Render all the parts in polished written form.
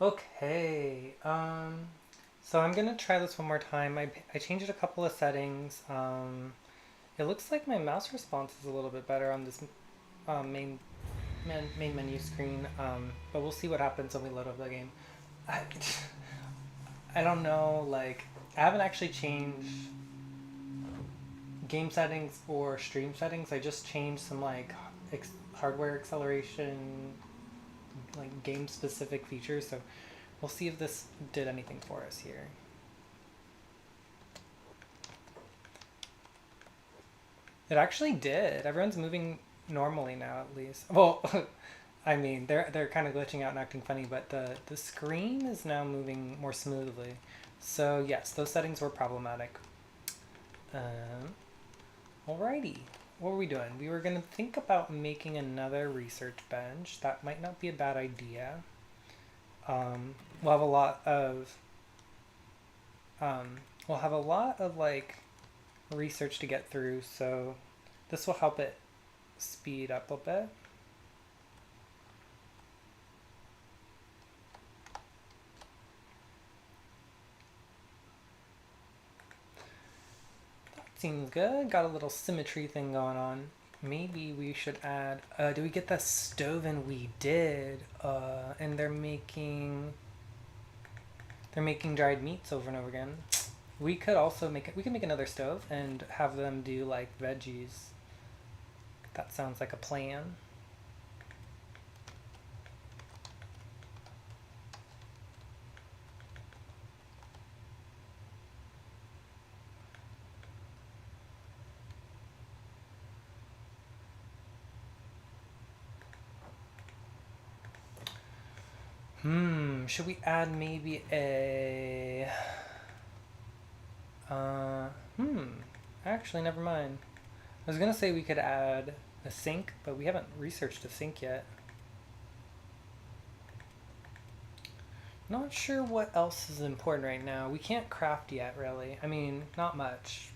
Okay, so I'm gonna try this one more time. I changed a couple of settings. It looks like my mouse response is a little bit better on this main menu screen, but we'll see what happens when we load up the game. I, I don't know, like, I haven't actually changed game settings or stream settings. I just changed some, like, hardware acceleration, like, game specific features, so we'll see if this did anything for us here. It actually did. Everyone's moving normally now, at least. Well, I mean, they're kind of glitching out and acting funny, but the screen is now moving more smoothly. So yes, those settings were problematic. Um, Alrighty, what were we doing? We were gonna think about making another research bench. That might not be a bad idea. We'll have a lot of um, we'll have a lot of like research to get through, so this will help it speed up a bit. Seems good. Got a little symmetry thing going on. Maybe we should add. Do we get the stove? And we did. And they're making dried meats over and over again. We could also make it. We could make another stove and have them do like veggies. That sounds like a plan. Should we add maybe a uh hmm actually never mind. I was gonna say we could add a sink, but we haven't researched a sink yet. Not sure what else is important right now. We can't craft yet, really. I mean, not much.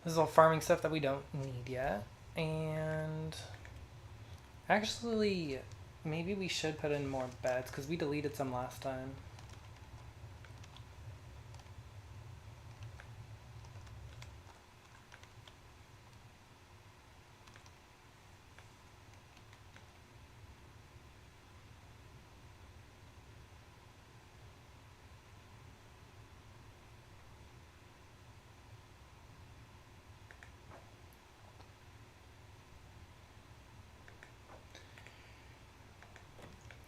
This is all farming stuff that we don't need yet. And actually, maybe we should put in more beds because we deleted some last time.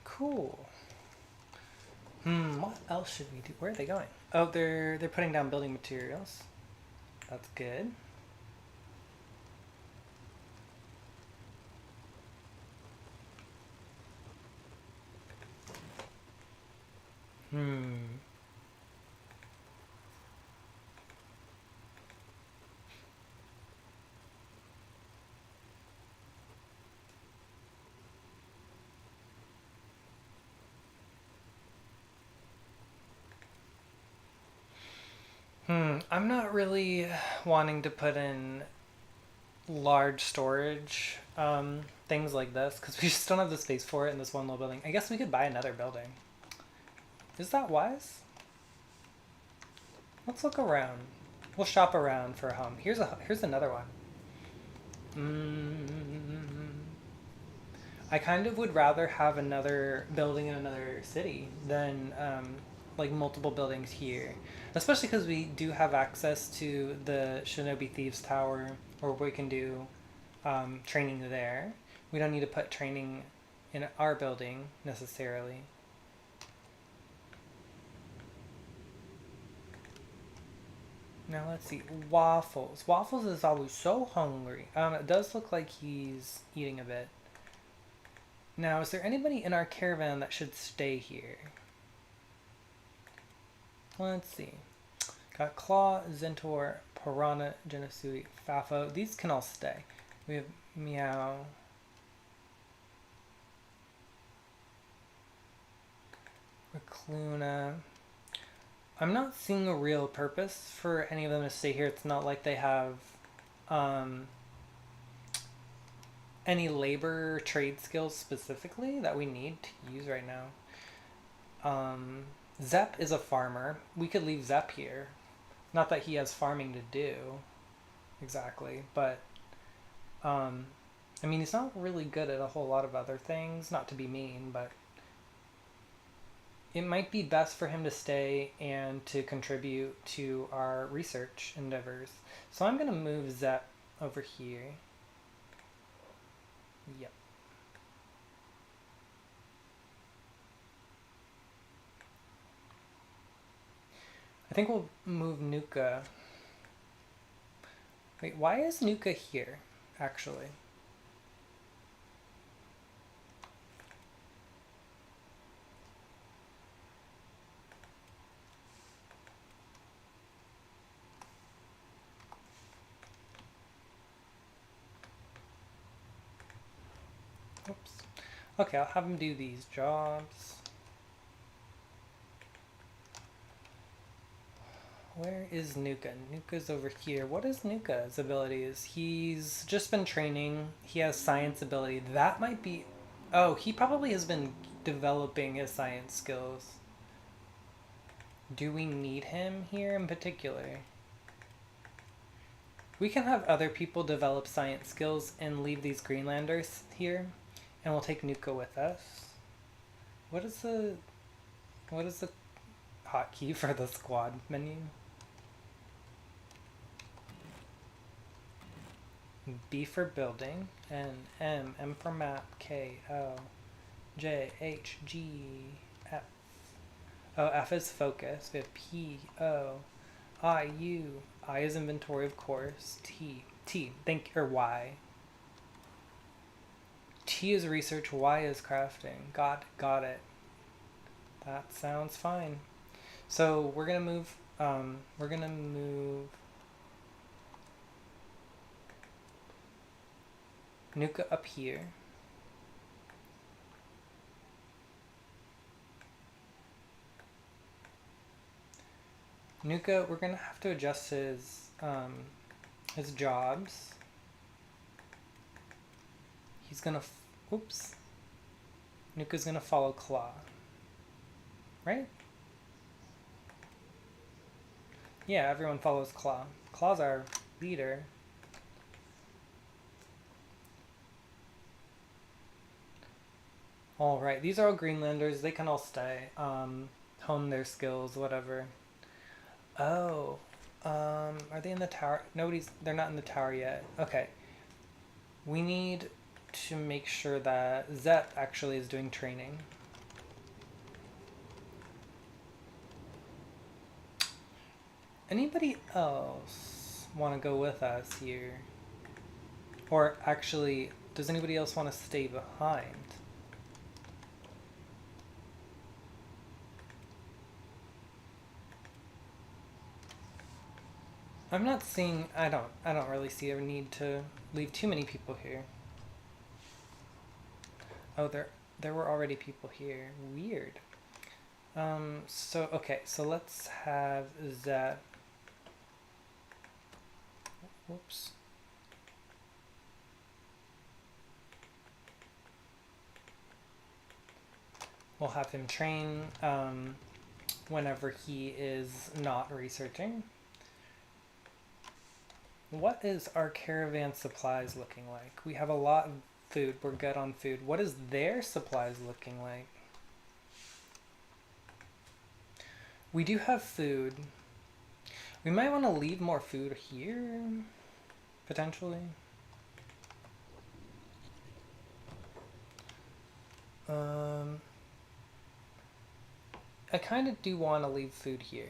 Cool. What else should we do? Where are they going? Oh, they're putting down building materials. That's good. Hmm. I'm not really wanting to put in large storage things like this because we just don't have the space for it in this one little building. I guess we could buy another building. Is that wise? Let's look around. We'll shop around for a home. Here's another one. I kind of would rather have another building in another city than like multiple buildings here, especially because we do have access to the Shinobi Thieves Tower, where we can do training there. We don't need to put training in our building necessarily. Now let's see. Waffles. Waffles is always so hungry. It does look like he's eating a bit. Now, is there anybody in our caravan that should stay here? Let's see. Got Claw, Zentor, Piranha, Genosui, Fafo. These can all stay. We have Meow. Recluna. I'm not seeing a real purpose for any of them to stay here. It's not like they have any labor trade skills specifically that we need to use right now. Zep is a farmer. We could leave Zep here. Not that he has farming to do exactly, but I mean, he's not really good at a whole lot of other things. Not to be mean, but it might be best for him to stay and to contribute to our research endeavors. So I'm going to move Zep over here. Yep. I think we'll move Nuka. Wait, why is Nuka here, actually? Oops. Okay, I'll have him do these jobs. Where is Nuka? Nuka's over here. What is Nuka's abilities? He's just been training. He has science ability. That might be... Oh, he probably has been developing his science skills. Do we need him here in particular? We can have other people develop science skills and leave these Greenlanders here. And we'll take Nuka with us. What is the hotkey for the squad menu? B for building, and M for map, K, O, J, H, G, F. Oh, F is focus. We have P, O, I, U. I is inventory, of course. T, or Y. T is research, Y is crafting. Got it. That sounds fine. So we're gonna move Nuka up here. Nuka, we're gonna have to adjust his jobs. He's gonna, oops. Nuka's gonna follow Claw. Right? Yeah, everyone follows Claw. Claw's our leader. Alright, these are all Greenlanders. They can all stay. Hone their skills, whatever. Oh. Are they in the tower? They're not in the tower yet. Okay. We need to make sure that Zep actually is doing training. Anybody else want to go with us here? Or actually, does anybody else want to stay behind? I'm not seeing, I don't really see a need to leave too many people here. Oh, there were already people here. Weird. Okay, so let's have that. Whoops. We'll have him train whenever he is not researching. What is our caravan supplies looking like? We have a lot of food. We're good on food. What is their supplies looking like? We do have food. We might want to leave more food here, potentially. I kind of do want to leave food here.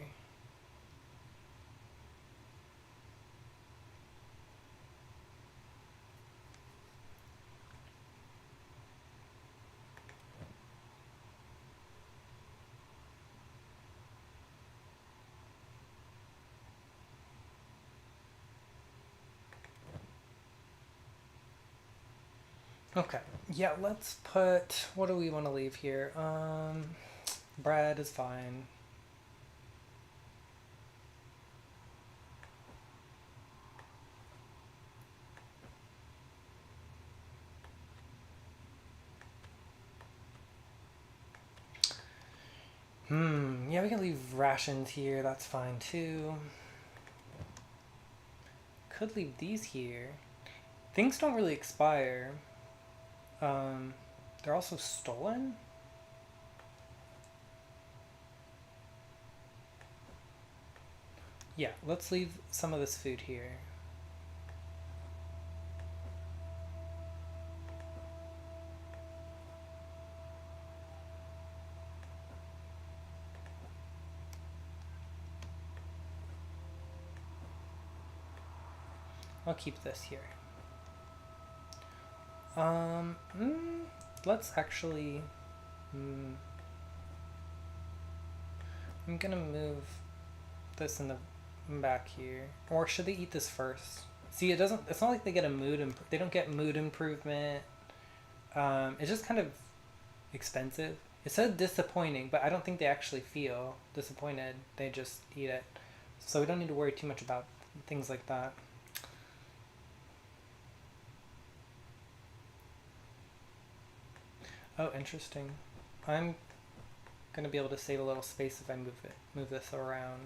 Okay, yeah, let's put, what do we want to leave here? Bread is fine. Yeah, we can leave rations here. That's fine too. Could leave these here. Things don't really expire. Um, they're also stolen? Yeah, let's leave some of this food here. I'll keep this here. Um, mm, let's actually... I'm gonna move this in the back here. Or should they eat this first? See, it doesn't... It's not like they get a they don't get mood improvement. It's just kind of expensive. It said disappointing, but I don't think they actually feel disappointed. They just eat it. So we don't need to worry too much about things like that. Oh, interesting. I'm gonna be able to save a little space if I move this around.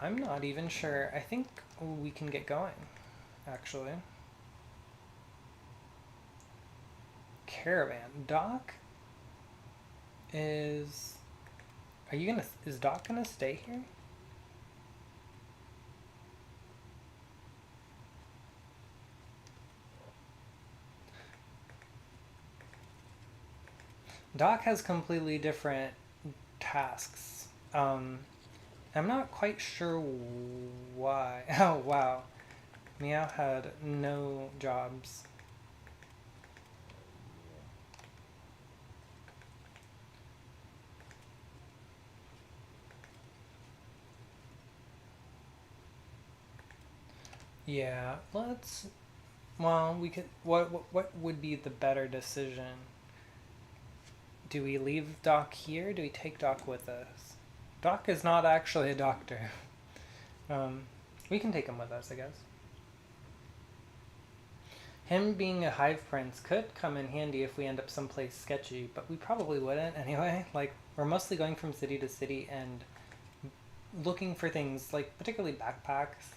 I'm not even sure. I think we can get going, actually. Caravan. Doc is... Is Doc gonna stay here? Doc has completely different tasks. I'm not quite sure why. Oh, wow. Meow had no jobs. Yeah, let's... Well, we could... What would be the better decision? Do we leave Doc here? Do we take Doc with us? Doc is not actually a doctor. We can take him with us, I guess. Him being a hive prince could come in handy if we end up someplace sketchy, but we probably wouldn't anyway. Like, we're mostly going from city to city and looking for things, like particularly backpacks,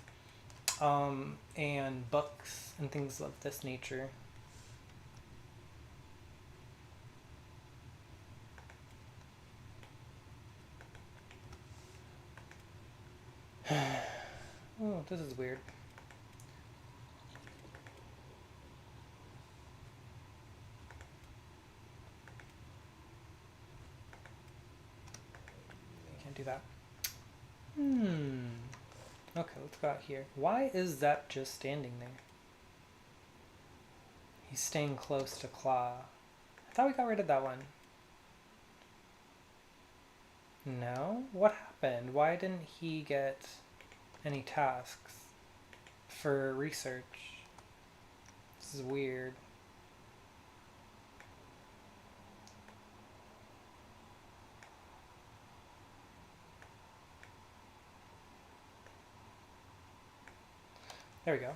and books and things of this nature. Oh, this is weird. I can't do that. Okay, let's go out here. Why is Zep just standing there? He's staying close to Claw. I thought we got rid of that one. No? What happened? Why didn't he get any tasks for research? This is weird. There we go.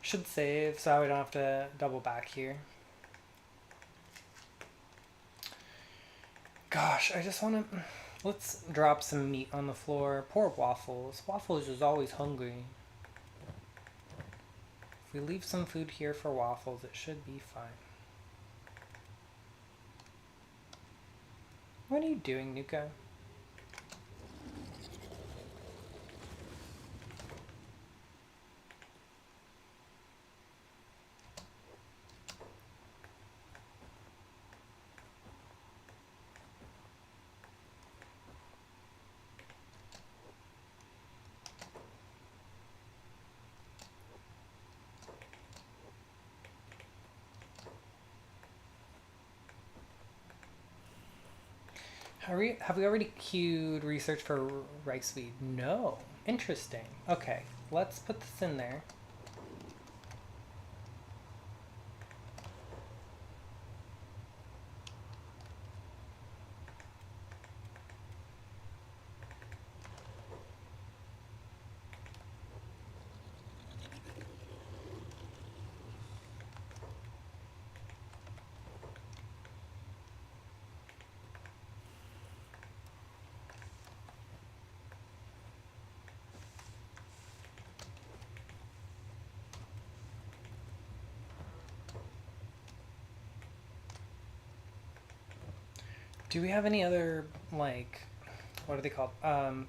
Should save so we don't have to double back here. Gosh, I just want to... Let's drop some meat on the floor. Poor Waffles. Waffles is always hungry. If we leave some food here for Waffles, it should be fine. What are you doing, Nuka? Have we already queued research for rice weed? No. Interesting. Okay, let's put this in there. Do we have any other, like, what are they called? Do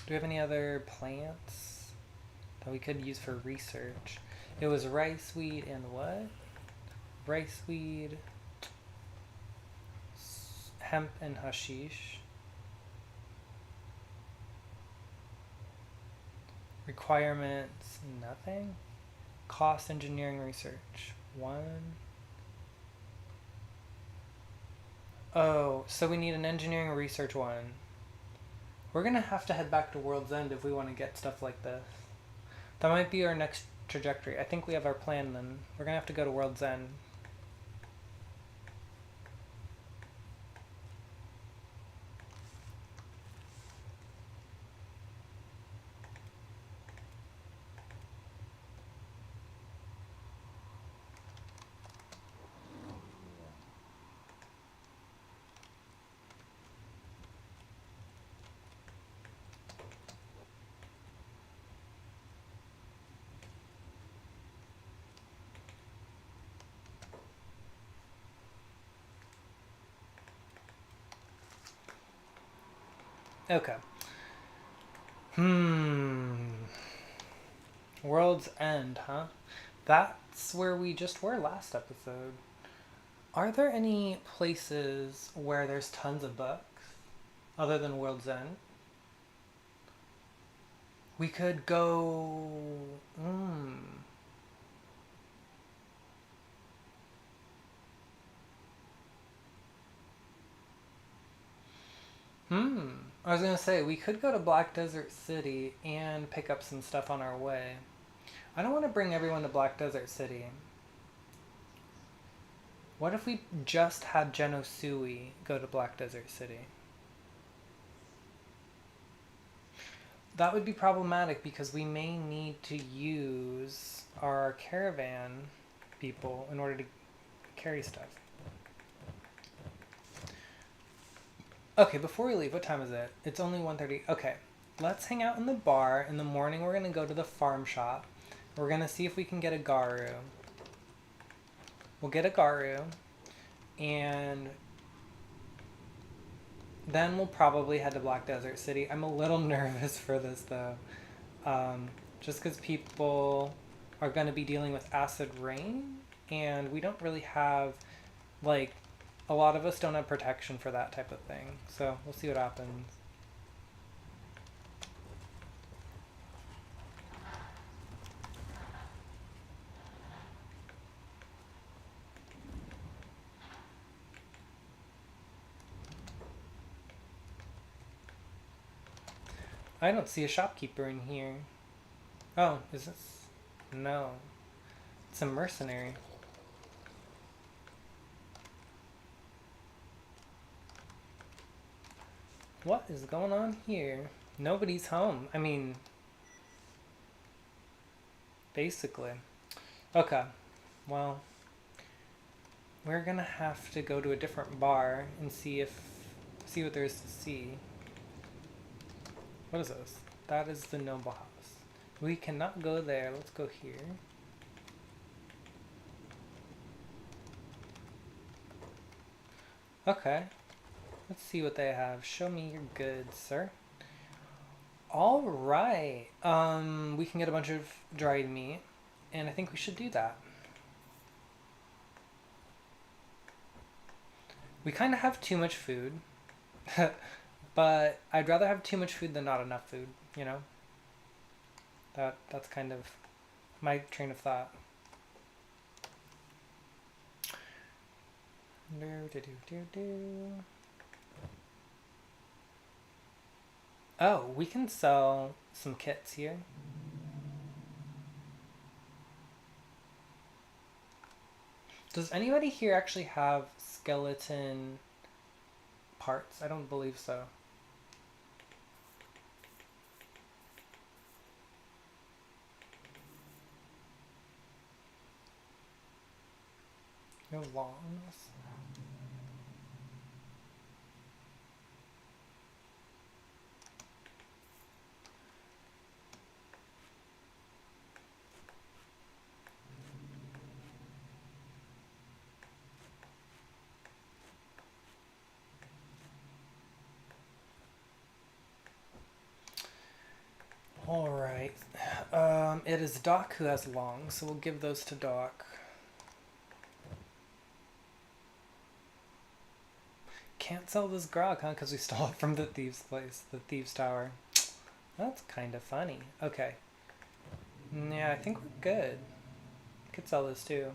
we have any other plants that we could use for research? It was rice weed and what? Rice weed, hemp, and hashish. Requirements, nothing. Cost engineering research, one. Oh, so we need an engineering research one. We're gonna have to head back to World's End if we want to get stuff like this. That might be our next trajectory. I think we have our plan then. We're gonna have to go to World's End. Okay. World's End, huh? That's where we just were last episode. Are there any places where there's tons of books other than World's End? We could go. I was gonna say we could go to Black Desert City and pick up some stuff on our way. I don't want to bring everyone to Black Desert City. What if we just had Genosui go to Black Desert City? That would be problematic because we may need to use our caravan people in order to carry stuff. Okay, before we leave, what time is it? It's only 1:30. Okay, let's hang out in the bar. In the morning, we're going to go to the farm shop. We're going to see if we can get a garu. We'll get a garu. And then we'll probably head to Black Desert City. I'm a little nervous for this, though. Just because people are going to be dealing with acid rain. And we don't really have, like, a lot of us don't have protection for that type of thing. So we'll see what happens. I don't see a shopkeeper in here. Oh, is this? No. It's a mercenary. What is going on here? Nobody's home. I mean, basically. Okay. Well, we're gonna have to go to a different bar and see what there is to see. What is this? That is the noble house. We cannot go there. Let's go here. Okay. Let's see what they have. Show me your goods, sir. All right. We can get a bunch of dried meat, and I think we should do that. We kind of have too much food, but I'd rather have too much food than not enough food, you know? That's kind of my train of thought. Oh, we can sell some kits here. Does anybody here actually have skeleton parts? I don't believe so. No longs. Alright. It is Doc who has long, so we'll give those to Doc. Can't sell this grog, huh? Because we stole it from the thieves' place, the thieves' tower. That's kind of funny. Okay. Yeah, I think we're good. Could sell this too.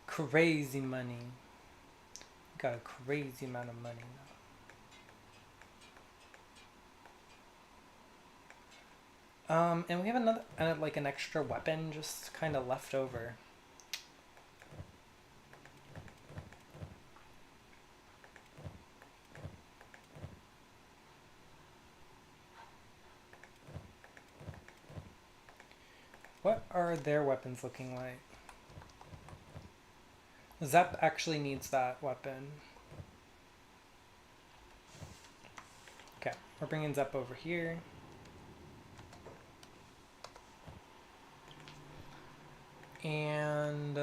Crazy money. Got a crazy amount of money now. And we have another, like an extra weapon just kind of left over. What are their weapons looking like? Zep actually needs that weapon. Okay, we're bringing Zep over here. And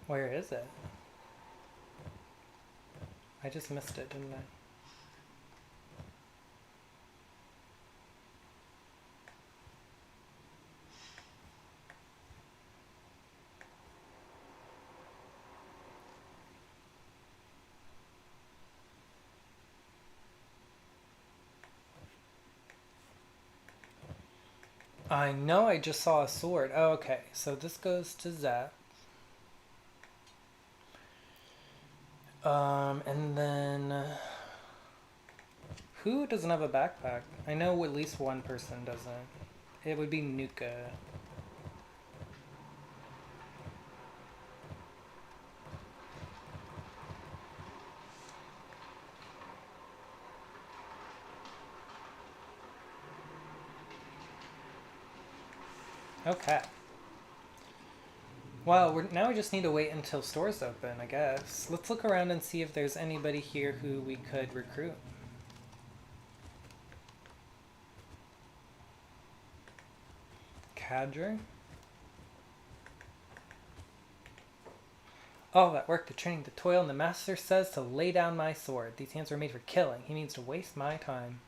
where is it? I just missed it, didn't I? I know I just saw a sword. Oh, okay. So this goes to Zep. And then who doesn't have a backpack? I know at least one person doesn't. It would be Nuka. Okay. Well, now we just need to wait until stores open, I guess. Let's look around and see if there's anybody here who we could recruit. Cadre? All that work, the training, the toil, and the master says to lay down my sword. These hands were made for killing. He means to waste my time.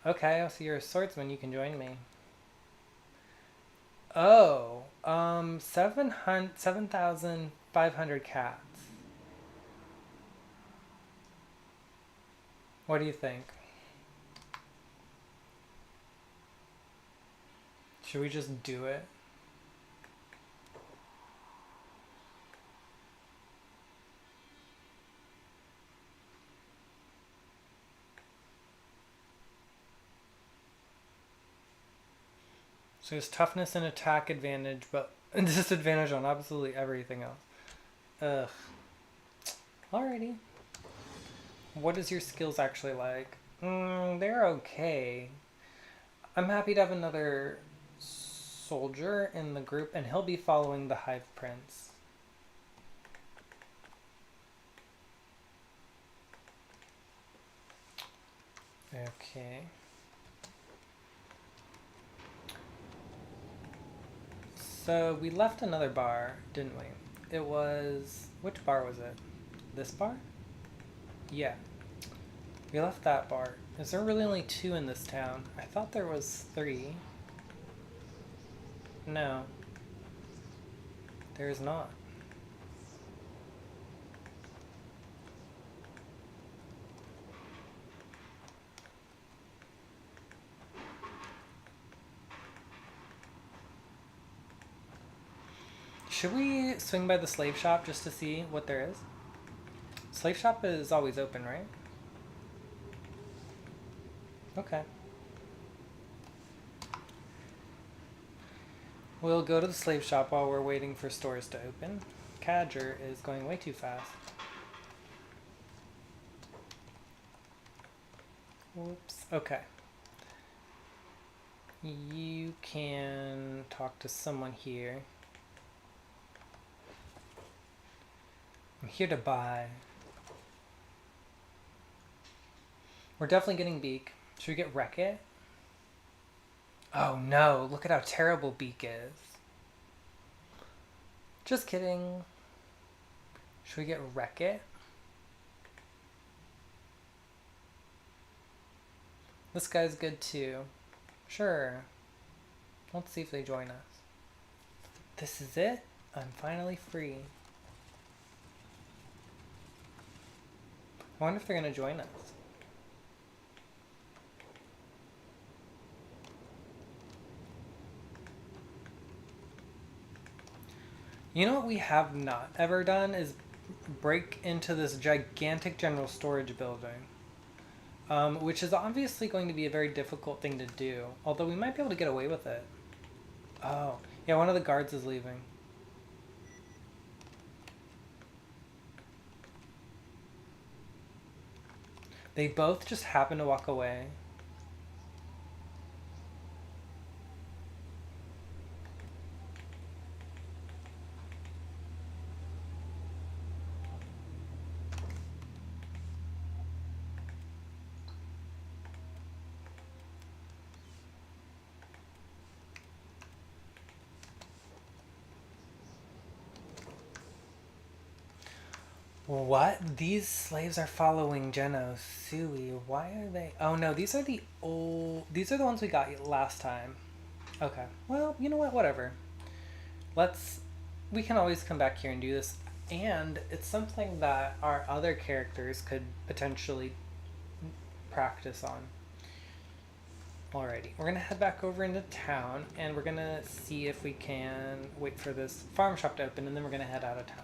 Okay, I'll see you're a swordsman. You can join me. Oh, 7,500 cats. What do you think? Should we just do it? So there's toughness and attack advantage, but disadvantage on absolutely everything else. Ugh. Alrighty. What is your skills actually like? They're okay. I'm happy to have another soldier in the group, and he'll be following the Hive Prince. Okay. So we left another bar, didn't we? It was... which bar was it? This bar? Yeah. We left that bar. Is there really only 2 in this town? I thought there was 3. No. There is not. Should we swing by the slave shop just to see what there is? Slave shop is always open, right? Okay. We'll go to the slave shop while we're waiting for stores to open. Cadger is going way too fast. Whoops. Okay. You can talk to someone here. I'm here to buy. We're definitely getting Beak. Should we get Wreck-It? Oh no, look at how terrible Beak is. Just kidding. Should we get Wreck-It? This guy's good too. Sure. Let's see if they join us. This is it. I'm finally free. I wonder if they're going to join us. You know what we have not ever done is break into this gigantic general storage building. Which is obviously going to be a very difficult thing to do. Although we might be able to get away with it. Oh. Yeah, one of the guards is leaving. They both just happen to walk away. What? These slaves are following Genosui. Why are they? Oh no, these are the old. These are the ones we got last time. Okay. Well, you know what? Whatever. Let's. We can always come back here and do this. And it's something that our other characters could potentially practice on. Alrighty. We're going to head back over into town and we're going to see if we can wait for this farm shop to open and then we're going to head out of town.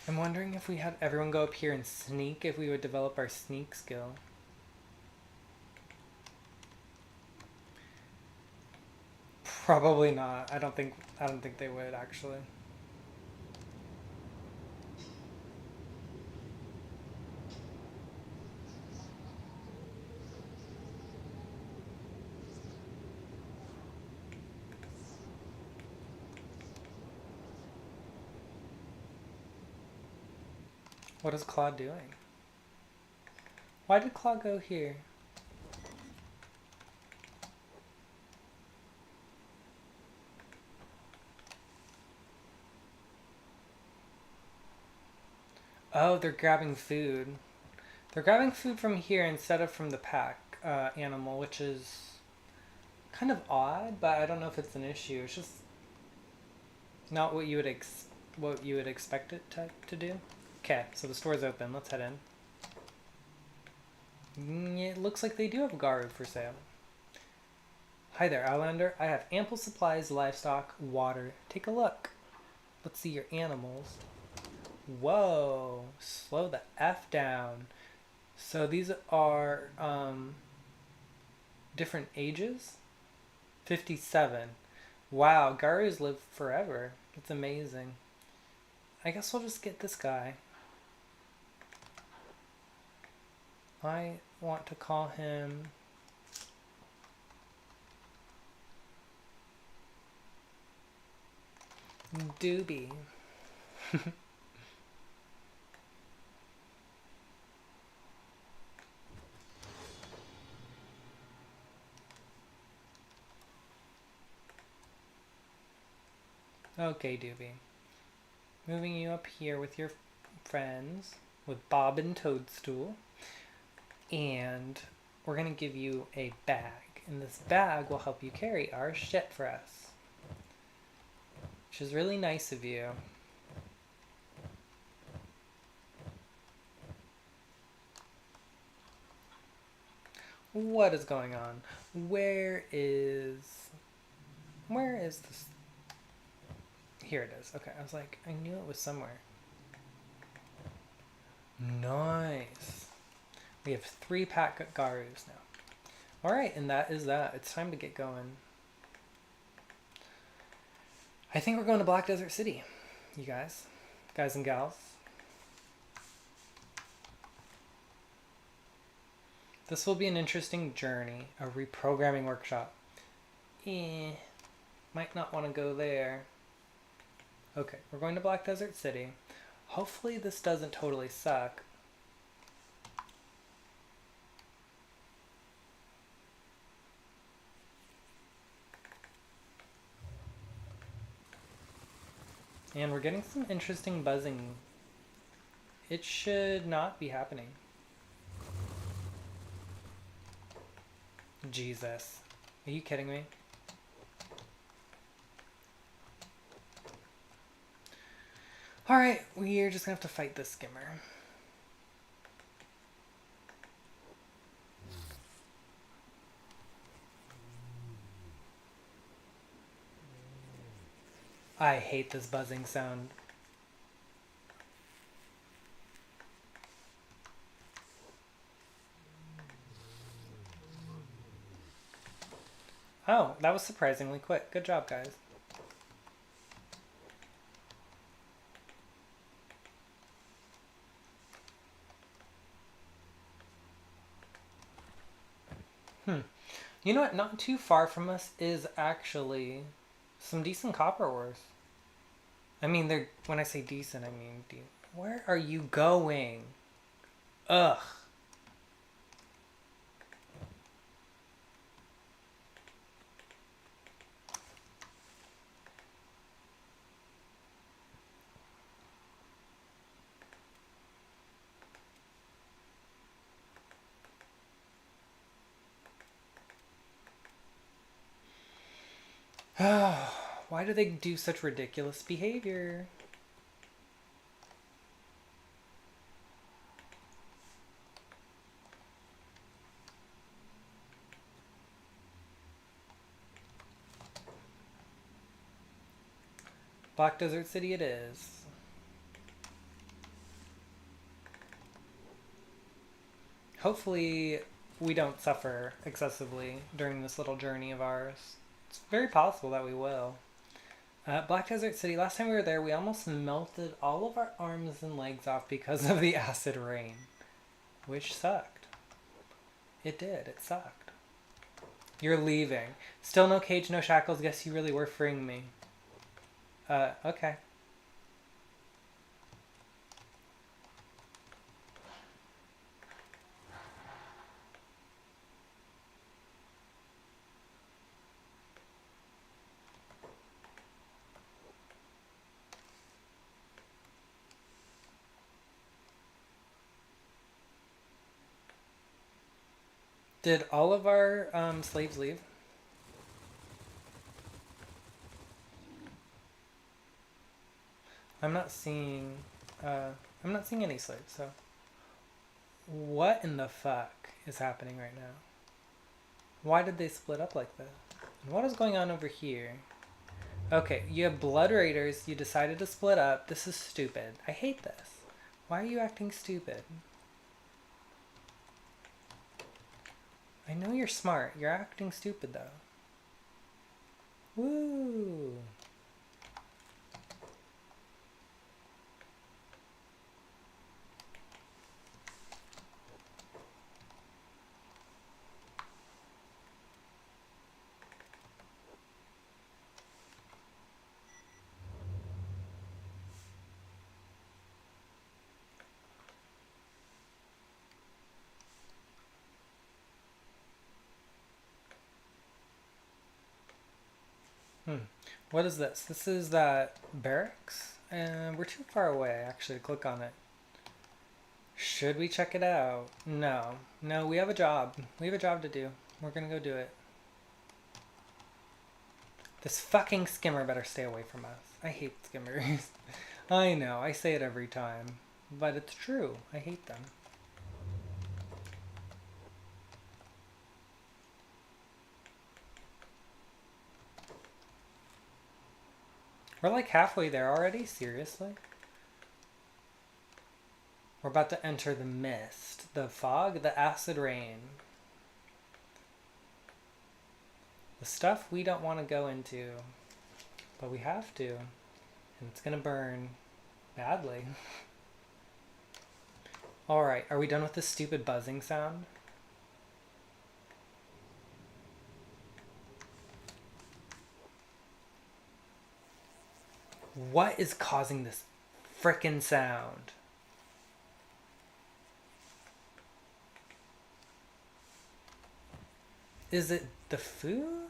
I'm wondering if we had everyone go up here and sneak, if we would develop our sneak skill. Probably not. I don't think they would actually. What is Claude doing? Why did Claude go here? Oh, they're grabbing food. They're grabbing food from here instead of from the pack animal, which is kind of odd, but I don't know if it's an issue. It's just not what you would expect it to do. Okay, so the store's open. Let's head in. It looks like they do have Garu for sale. Hi there, Outlander. I have ample supplies, livestock, water. Take a look. Let's see your animals. Whoa, slow the F down. So these are different ages? 57. Wow, Garus live forever. It's amazing. I guess we'll just get this guy. I want to call him Doobie. Okay, Doobie. Moving you up here with your friends, with Bob and Toadstool. And we're going to give you a bag. And this bag will help you carry our shit for us. Which is really nice of you. What is going on? Where is this? Here it is. Okay, I was like, I knew it was somewhere. Nice. We have 3 pack Garus now. Alright, and that is that. It's time to get going. I think we're going to Black Desert City, you guys. guys and gals. This will be an interesting journey, a reprogramming workshop. Might not want to go there. Okay, we're going to Black Desert City. Hopefully this doesn't totally suck. And we're getting some interesting buzzing. It should not be happening. Jesus. Are you kidding me? Alright, we're just gonna have to fight this skimmer. I hate this buzzing sound. Oh, that was surprisingly quick. Good job, guys. You know what? Not too far from us is actually some decent copper ores. I mean, they're, when I say decent, I mean, where are you going? Ugh. Why do they do such ridiculous behavior? Black Desert City it is. Hopefully we don't suffer excessively during this little journey of ours. It's very possible that we will. Black Desert City, last time we were there, we almost melted all of our arms and legs off because of the acid rain. Which sucked. It did. It sucked. You're leaving. Still no cage, no shackles. Guess you really were freeing me. Okay. Did all of our slaves leave? I'm not seeing any slaves, so what in the fuck is happening right now? Why did they split up like that? And what is going on over here? Okay, you have blood raiders, you decided to split up. This is stupid. I hate this. Why are you acting stupid? I know you're smart. You're acting stupid though. Woo! What is this? This is that barracks? And we're too far away actually to click on it. Should we check it out? No. No, we have a job. We have a job to do. We're gonna go do it. This fucking skimmer better stay away from us. I hate skimmers. I know, I say it every time. But it's true. I hate them. We're like halfway there already? Seriously? We're about to enter the mist, the fog, the acid rain. The stuff we don't want to go into, but we have to, and it's gonna burn. Badly. Alright, are we done with this stupid buzzing sound? What is causing this frickin' sound? Is it the food?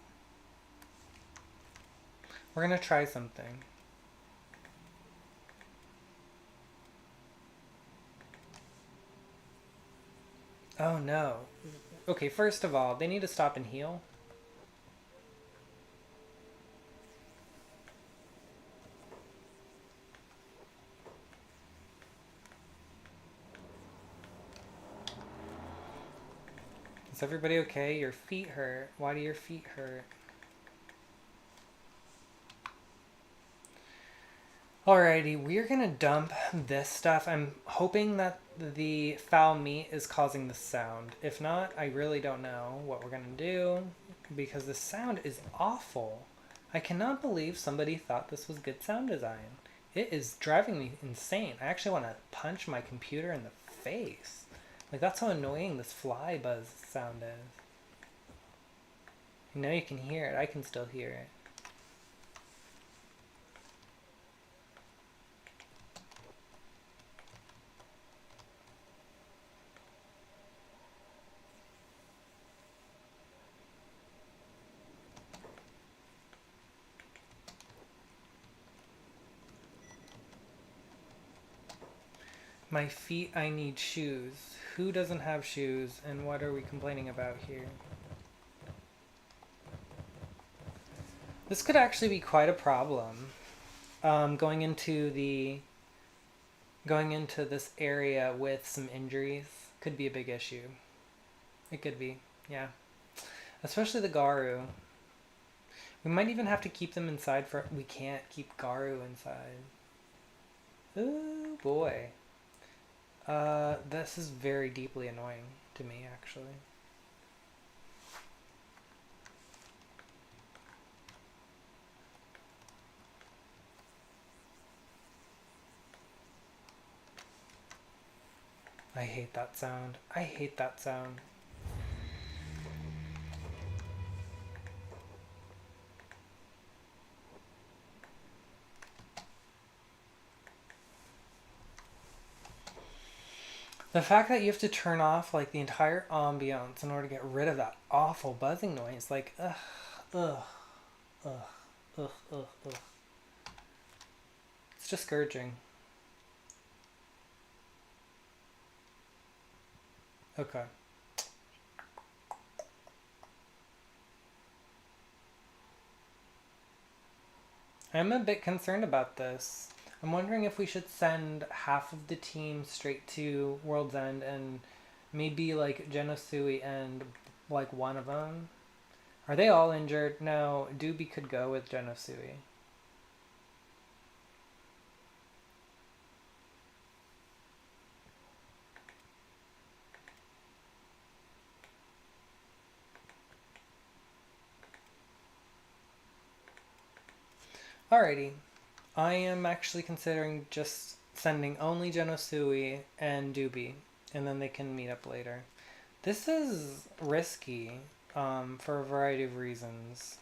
We're gonna try something. Oh no. Okay, first of all, they need to stop and heal. Is everybody okay? Your feet hurt. Why do your feet hurt? Alrighty, we're gonna dump this stuff. I'm hoping that the foul meat is causing the sound. If not, I really don't know what we're gonna do because the sound is awful. I cannot believe somebody thought this was good sound design. It is driving me insane. I actually want to punch my computer in the face. Like, that's how annoying this fly buzz sound is. You know you can hear it. I can still hear it. My feet, I need shoes. Who doesn't have shoes, and what are we complaining about here? This could actually be quite a problem. Going into this area with some injuries could be a big issue. It could be, yeah. Especially the Garu. We might even have to keep them inside for... We can't keep Garu inside. Ooh, boy. This is very deeply annoying to me, actually. I hate that sound. I hate that sound. The fact that you have to turn off like the entire ambiance in order to get rid of that awful buzzing noise, like ugh, ugh, ugh, ugh, ugh, ugh. It's discouraging. Okay. I'm a bit concerned about this. I'm wondering if we should send half of the team straight to World's End and maybe like Genosui and like one of them. Are they all injured? No, Doobie could go with Genosui. Alrighty. I am actually considering just sending only Genosui and Doobie, and then they can meet up later. This is risky for a variety of reasons.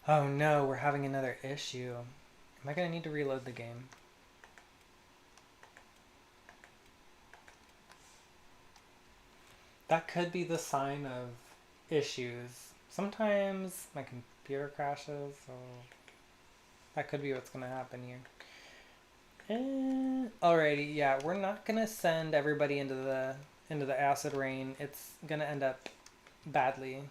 Oh no, we're having another issue. Am I going to need to reload the game? That could be the sign of issues. Sometimes my computer crashes, so that could be what's going to happen here. Alrighty, yeah, we're not going to send everybody into the acid rain. It's going to end up badly,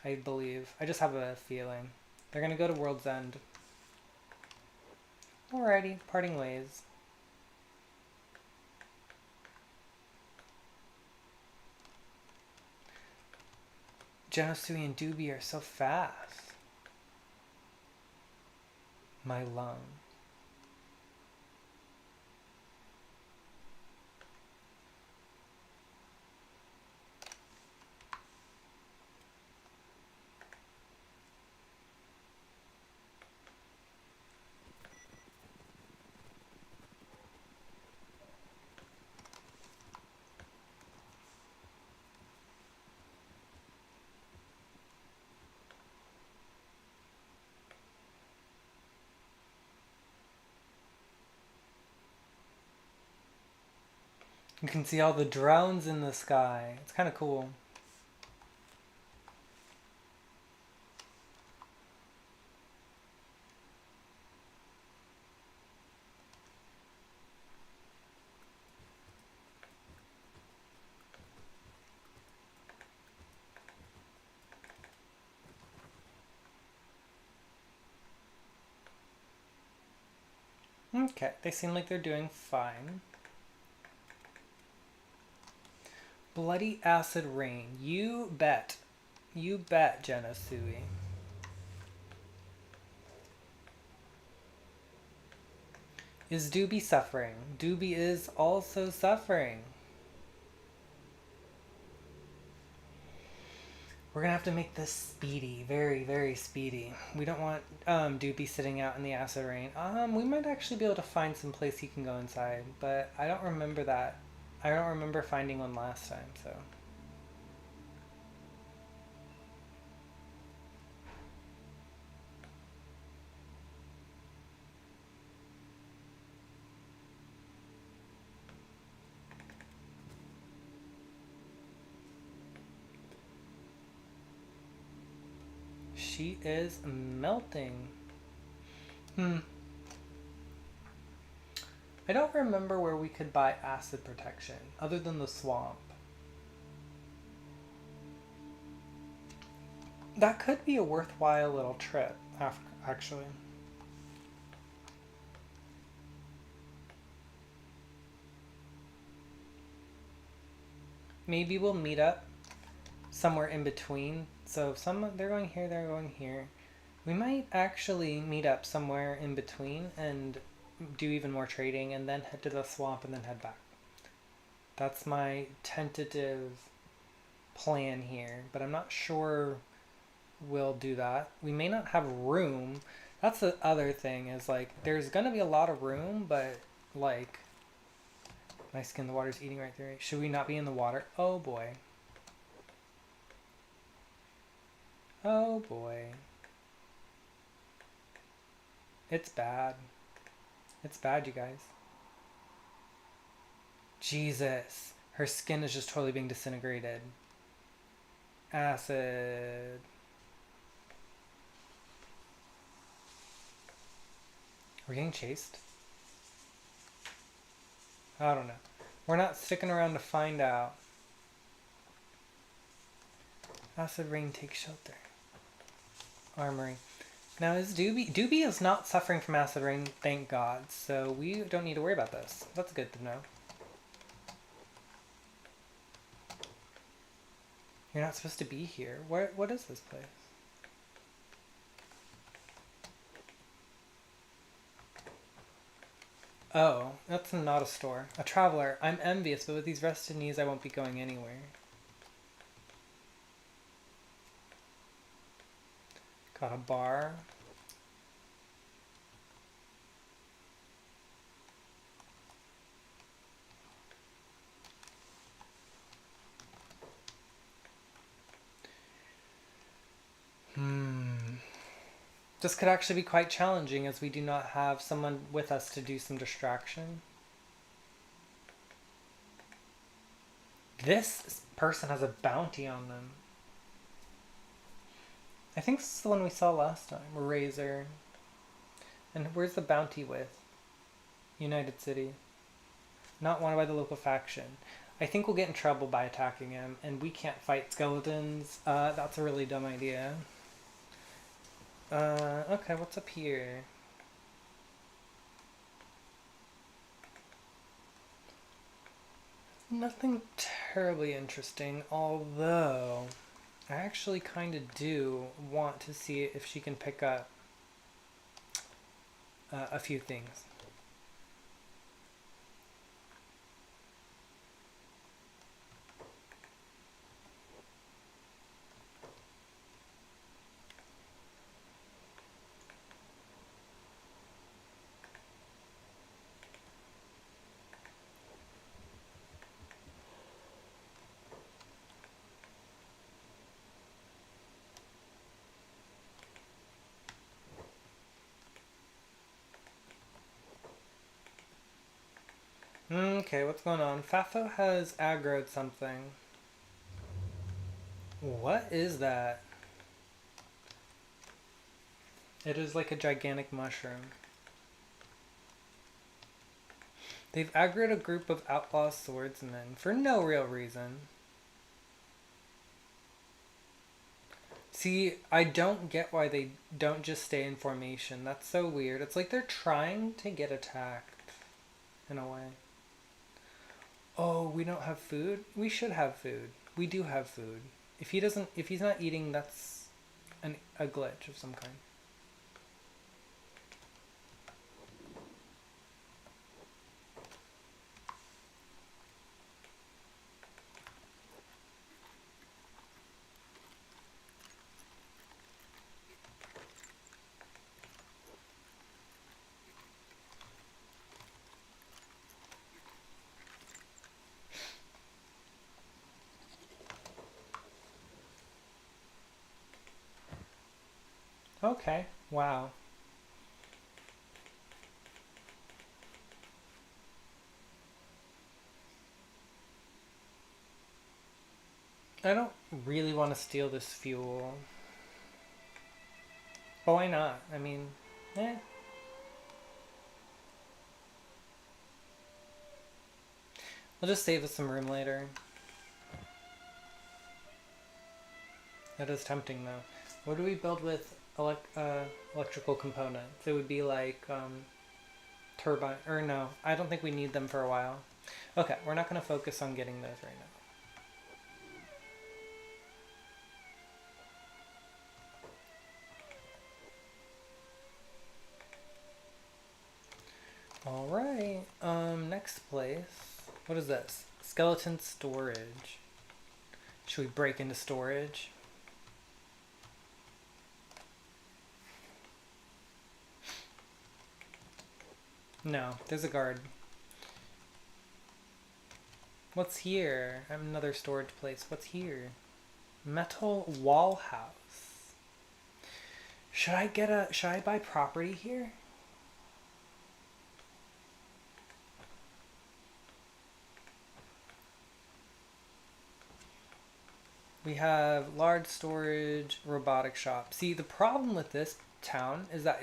I believe. I just have a feeling. They're going to go to World's End. Alrighty, parting ways. Genosui and Doobie are so fast. My lung. You can see all the drones in the sky. It's kind of cool. Okay, they seem like they're doing fine. Bloody acid rain. You bet. You bet, Genosui. Is Doobie suffering? Doobie is also suffering. We're gonna have to make this speedy. Very, very speedy. We don't want Doobie sitting out in the acid rain. We might actually be able to find some place he can go inside, but I don't remember that. I don't remember finding one last time, so. She is melting. I don't remember where we could buy acid protection, other than the swamp. That could be a worthwhile little trip, actually. Maybe we'll meet up somewhere in between. So they're going here, they're going here. We might actually meet up somewhere in between and do even more trading and then head to the swamp and then head back. That's my tentative plan here, but I'm not sure we'll do that. We may not have room. That's the other thing is like there's gonna be a lot of room, but like my skin, the water's eating right through it. Should we not be in the water? Oh boy. Oh boy. It's bad. It's bad, you guys. Jesus. Her skin is just totally being disintegrated. Acid. We're getting chased? I don't know. We're not sticking around to find out. Acid rain, take shelter. Armory. Now is Doobie is not suffering from acid rain, thank God. So we don't need to worry about this. That's good to know. You're not supposed to be here. What is this place? Oh, that's not a store. A traveler. I'm envious, but with these rested knees I won't be going anywhere. Got a bar. This could actually be quite challenging as we do not have someone with us to do some distraction. This person has a bounty on them. I think this is the one we saw last time. Razor. And where's the bounty with? United City. Not wanted by the local faction. I think we'll get in trouble by attacking him, and we can't fight skeletons. That's a really dumb idea. Okay, what's up here? Nothing terribly interesting, although I actually kind of do want to see if she can pick up a few things. Okay, what's going on? Fafo has aggroed something. What is that? It is like a gigantic mushroom. They've aggroed a group of outlaw swordsmen for no real reason. See, I don't get why they don't just stay in formation. That's so weird. It's like they're trying to get attacked in a way. Oh, we don't have food? We should have food. We do have food. If he's not eating, that's a glitch of some kind. Okay, wow. I don't really want to steal this fuel. But why not? I mean, eh. I'll just save us some room later. That is tempting though. What do we build with electrical components? It would be like turbine, or no, I don't think we need them for a while. Okay, we're not going to focus on getting those right now. Alright, next place. What is this? Skeleton storage. Should we break into storage? No, there's a guard. What's here? Another storage place. What's here? Metal wall house. Should I buy property here? We have large storage, robotic shop. See, the problem with this town is that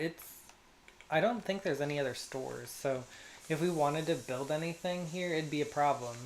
I don't think there's any other stores. So if we wanted to build anything here, it'd be a problem.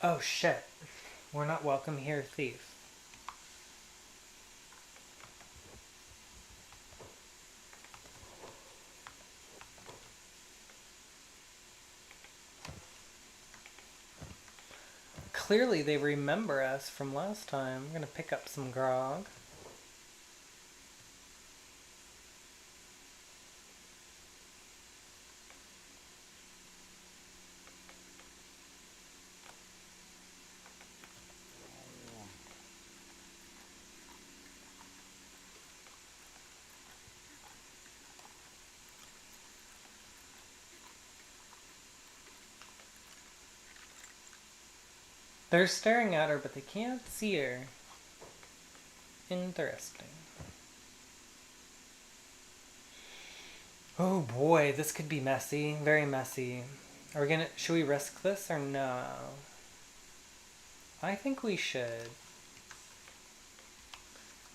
Oh shit. We're not welcome here, thief. Clearly they remember us from last time. I'm gonna pick up some grog. They're staring at her, but they can't see her. Interesting. Oh boy, this could be messy. Very messy. Should we risk this or no? I think we should.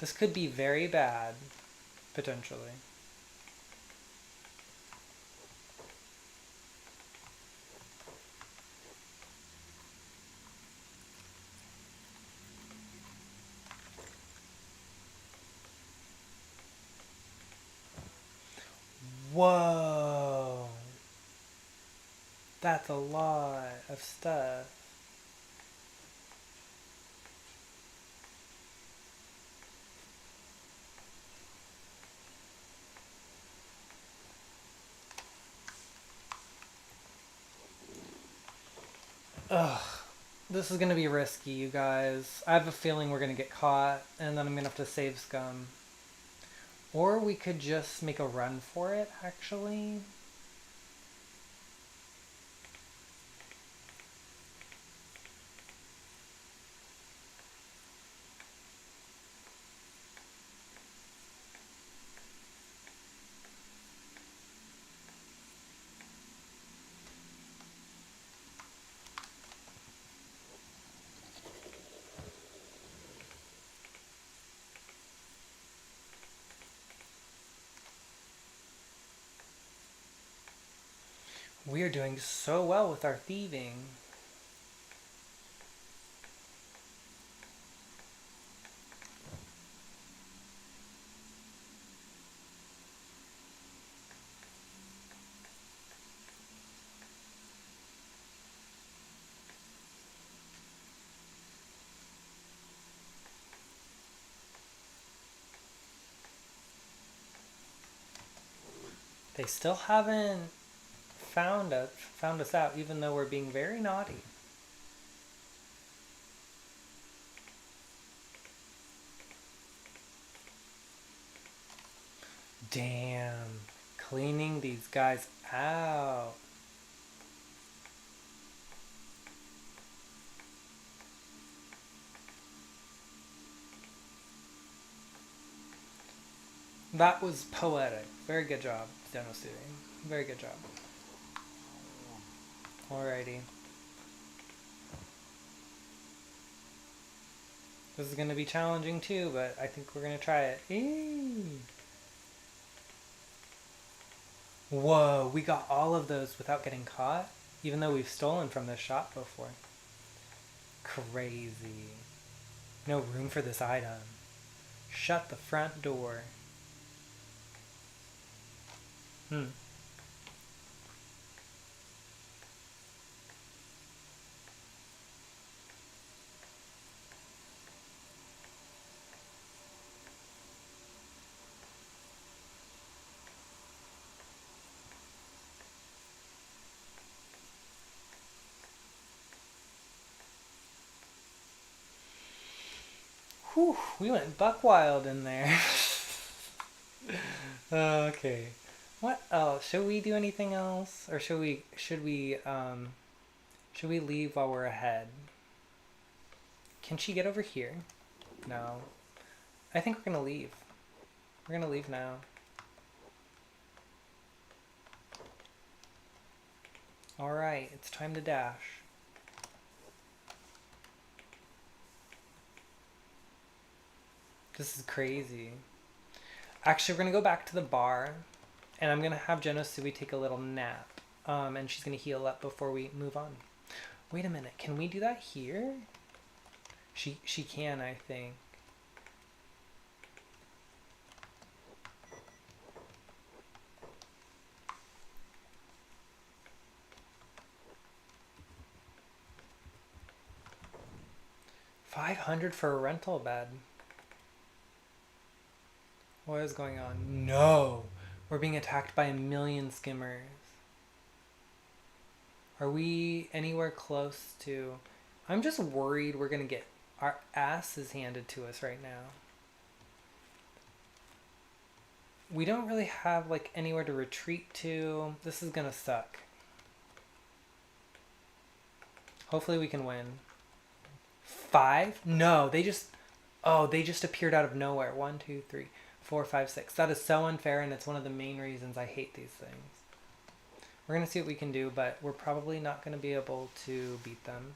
This could be very bad, potentially. Whoa! That's a lot of stuff. Ugh. This is gonna be risky, you guys. I have a feeling we're gonna get caught, and then I'm gonna have to save scum. Or we could just make a run for it, actually. We are doing so well with our thieving. They still haven't found us out, even though we're being very naughty. Damn, cleaning these guys out. That was poetic. Very good job, Genosui. Very good job. Alrighty. This is going to be challenging too, but I think we're going to try it. Eee. Whoa, we got all of those without getting caught, even though we've stolen from this shop before. Crazy. No room for this item. Shut the front door. Hmm. Whew, we went buck wild in there. Okay. What else? Should we do anything else? Or should we leave while we're ahead? Can she get over here? No. I think we're gonna leave. We're gonna leave now. Alright, it's time to dash. This is crazy. Actually, we're gonna go back to the bar, and I'm gonna have Genosui take a little nap. And she's gonna heal up before we move on. Wait a minute, can we do that here? She can, I think. $500 for a rental bed. What is going on? No! We're being attacked by a million skimmers. Are we anywhere close to... I'm just worried we're gonna get our asses handed to us right now. We don't really have like anywhere to retreat to. This is gonna suck. Hopefully we can win. 5? No, they just... Oh, they just appeared out of nowhere. 1, 2, 3, 4, 5, 6. That is so unfair, and it's one of the main reasons I hate these things. We're going to see what we can do, but we're probably not going to be able to beat them.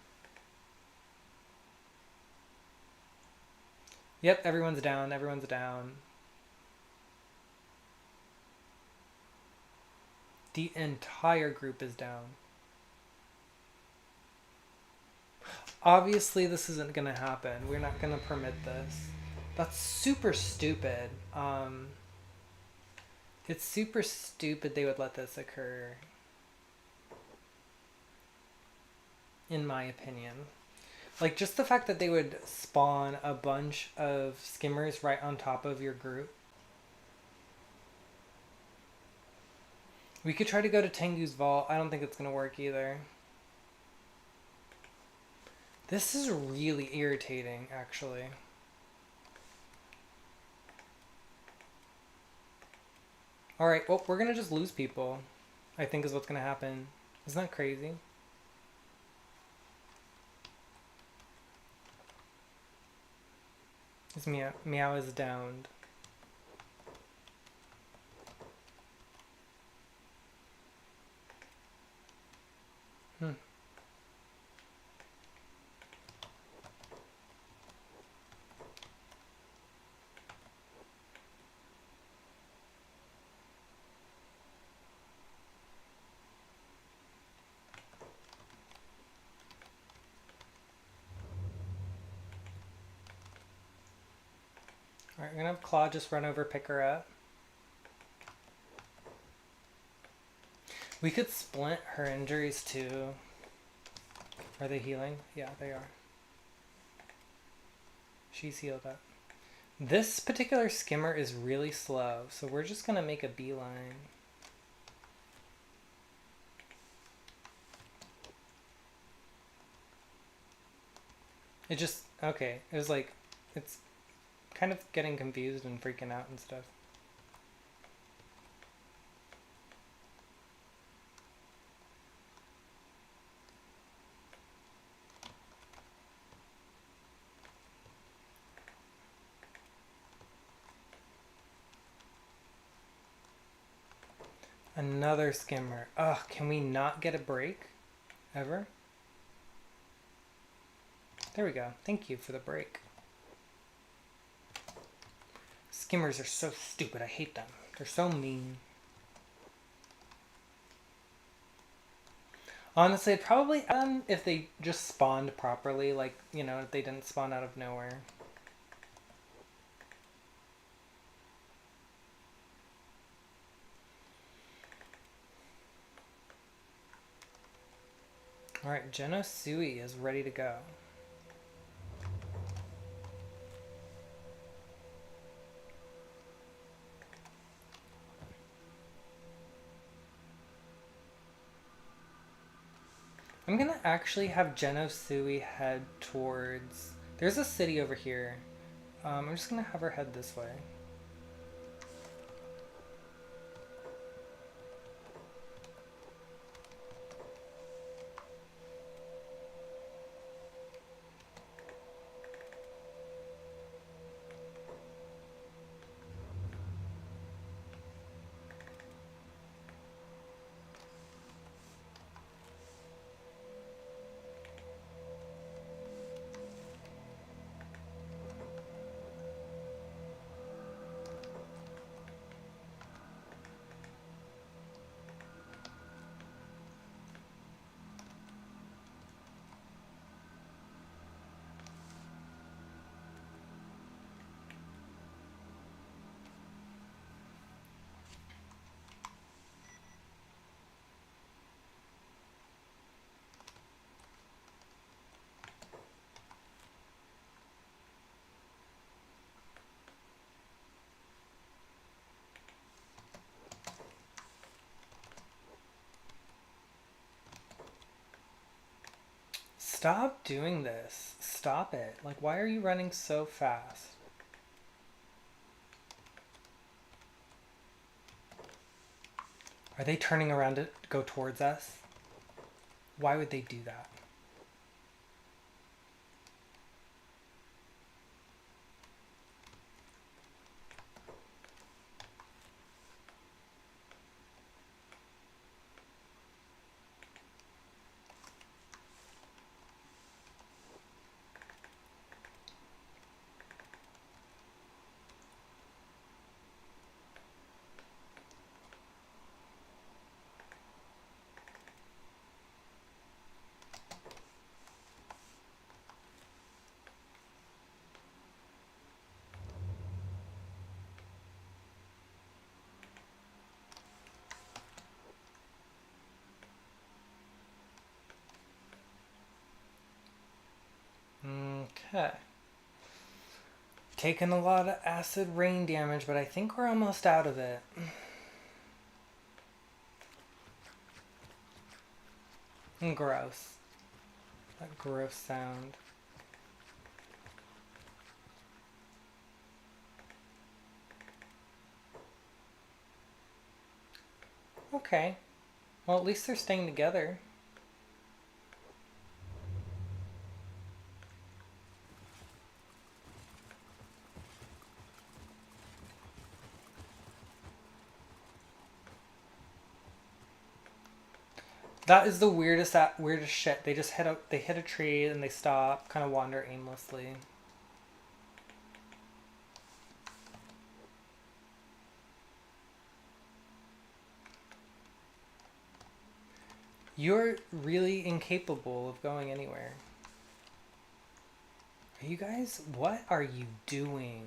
Yep, everyone's down. Everyone's down. The entire group is down. Obviously, this isn't going to happen. We're not going to permit this. That's super stupid. It's super stupid they would let this occur. In my opinion. Like, just the fact that they would spawn a bunch of skimmers right on top of your group. We could try to go to Tengu's vault. I don't think it's going to work either. This is really irritating, actually. Alright, well, we're going to just lose people, I think is what's going to happen. Isn't that crazy? This Meow is downed. Alright, we're gonna have Claw just run over, pick her up. We could splint her injuries too. Are they healing? Yeah, they are. She's healed up. This particular skimmer is really slow, so we're just gonna make a beeline. It just, okay, it was like, it's kind of getting confused and freaking out and stuff. Another skimmer. Ugh, can we not get a break? Ever? There we go. Thank you for the break. Skimmers are so stupid. I hate them. They're so mean. Honestly, I'd probably if they just spawned properly, like, you know, if they didn't spawn out of nowhere. Alright, Genosui is ready to go. I'm gonna actually have Genosui head towards... There's a city over here. I'm just gonna have her head this way. Stop doing this. Stop it. Like, why are you running so fast? Are they turning around to go towards us? Why would they do that? Okay. Taking a lot of acid rain damage, but I think we're almost out of it. And gross. That gross sound. Okay. Well, at least they're staying together. That is the weirdest shit. They just hit a tree and they stop, kind of wander aimlessly. You're really incapable of going anywhere. Are you guys, what are you doing?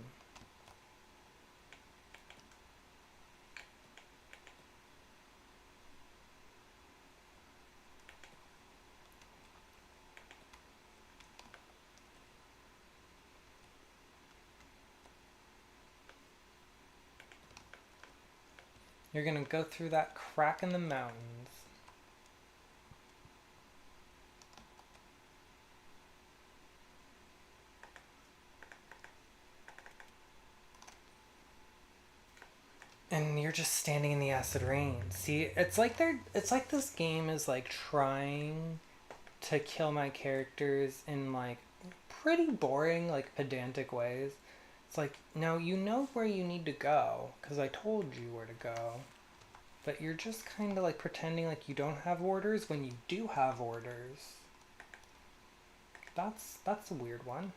You're gonna go through that crack in the mountains. And you're just standing in the acid rain. See, it's like this game is like trying to kill my characters in like pretty boring, like pedantic ways. It's like, no, you know where you need to go because I told you where to go. But you're just kind of like pretending like you don't have orders when you do have orders. That's a weird one.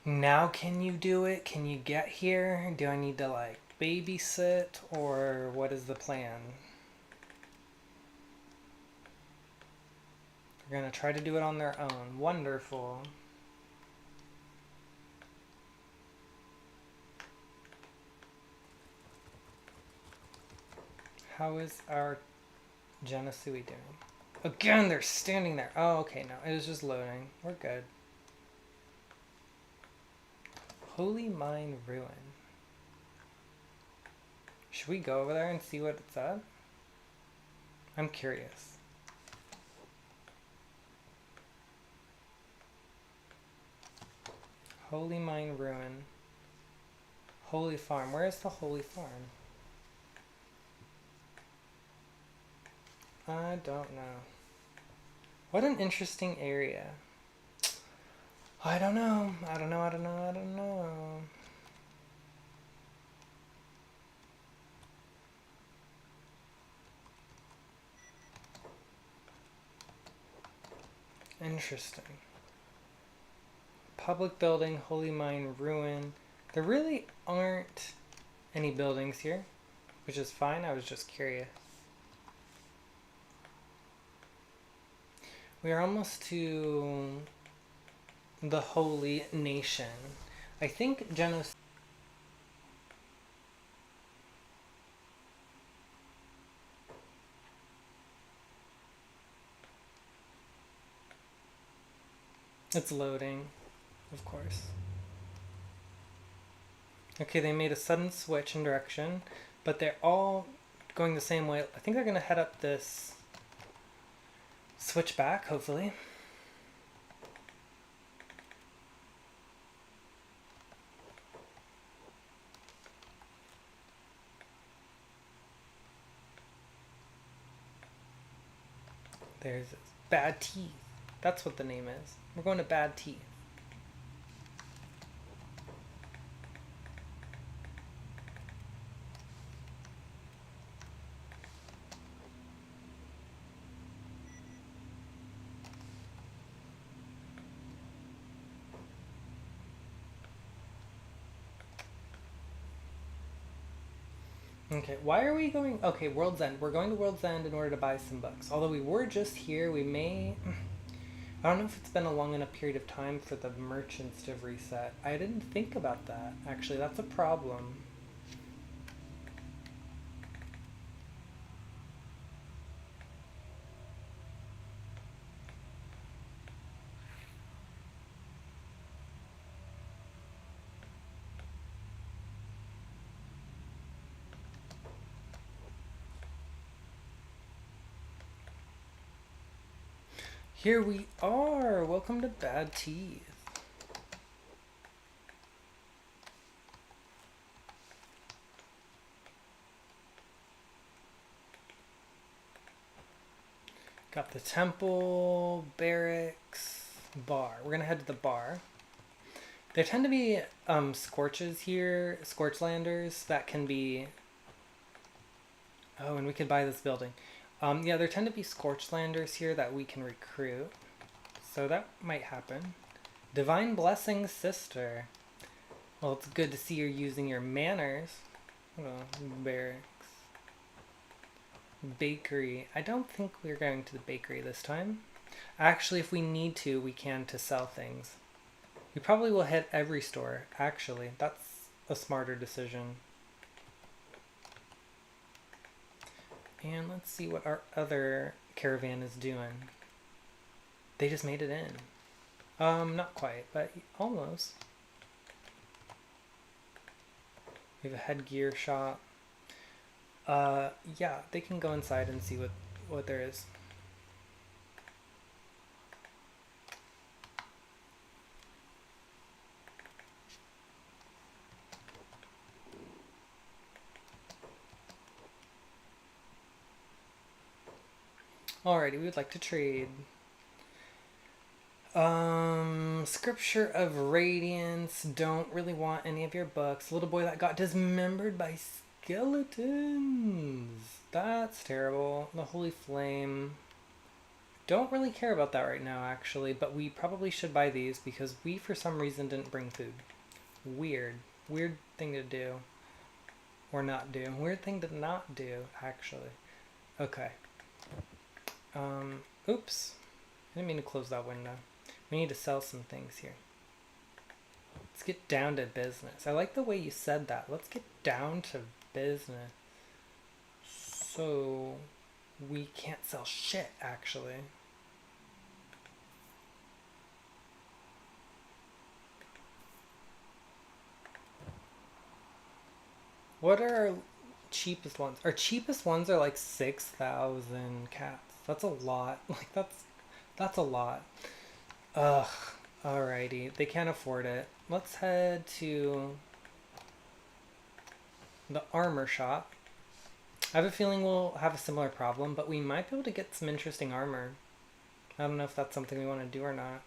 Now can you do it? Can you get here? Do I need to like babysit or what is the plan? They're gonna try to do it on their own. Wonderful. How is our Genosui doing? Again, they're standing there. Oh, okay, no. It was just loading. We're good. Holy Mine Ruin. Should we go over there and see what it's at? I'm curious. Holy Mine Ruin. Holy Farm. Where is the Holy Farm? I don't know. What an interesting area. I don't know. I don't know. Interesting. Public building, Holy Mine Ruin. There really aren't any buildings here, which is fine. I was just curious. We are almost to the Holy Nation. I think Genosui. It's loading, of course. Okay, they made a sudden switch in direction, but they're all going the same way. I think they're going to head up this switch back, hopefully. There's Bad Teeth. That's what the name is. We're going to Bad Teeth. Okay, why are we going? Okay, World's End. We're going to World's End in order to buy some books. Although we were just here, we may. I don't know if it's been a long enough period of time for the merchants to have reset. I didn't think about that. Actually, that's a problem. Here we are! Welcome to Bad Teeth. Got the temple, barracks, bar. We're gonna head to the bar. There tend to be scorches here, scorchlanders that can be. Oh, and we could buy this building. Yeah, there tend to be scorchlanders here that we can recruit. So that might happen. Divine Blessing Sister. Well, it's good to see you're using your manners. Oh, barracks. Bakery. I don't think we're going to the bakery this time. Actually, if we need to sell things. We probably will hit every store, actually. That's a smarter decision. And let's see what our other caravan is doing. They just made it in. Not quite, but almost. We have a headgear shop. Yeah, they can go inside and see what there is. Alrighty, we would like to trade. Scripture of Radiance. Don't really want any of your books. Little boy that got dismembered by skeletons. That's terrible. The Holy Flame. Don't really care about that right now, actually, but we probably should buy these because we, for some reason, didn't bring food. Weird. Weird thing to do. Or not do. Weird thing to not do, actually. Okay. Oops. I didn't mean to close that window. We need to sell some things here. Let's get down to business. I like the way you said that. Let's get down to business. So, we can't sell shit, actually. What are our cheapest ones? Our cheapest ones are like 6,000 cats. That's a lot. Like, that's a lot. Ugh. Alrighty. They can't afford it. Let's head to the armor shop. I have a feeling we'll have a similar problem, but we might be able to get some interesting armor. I don't know if that's something we want to do or not.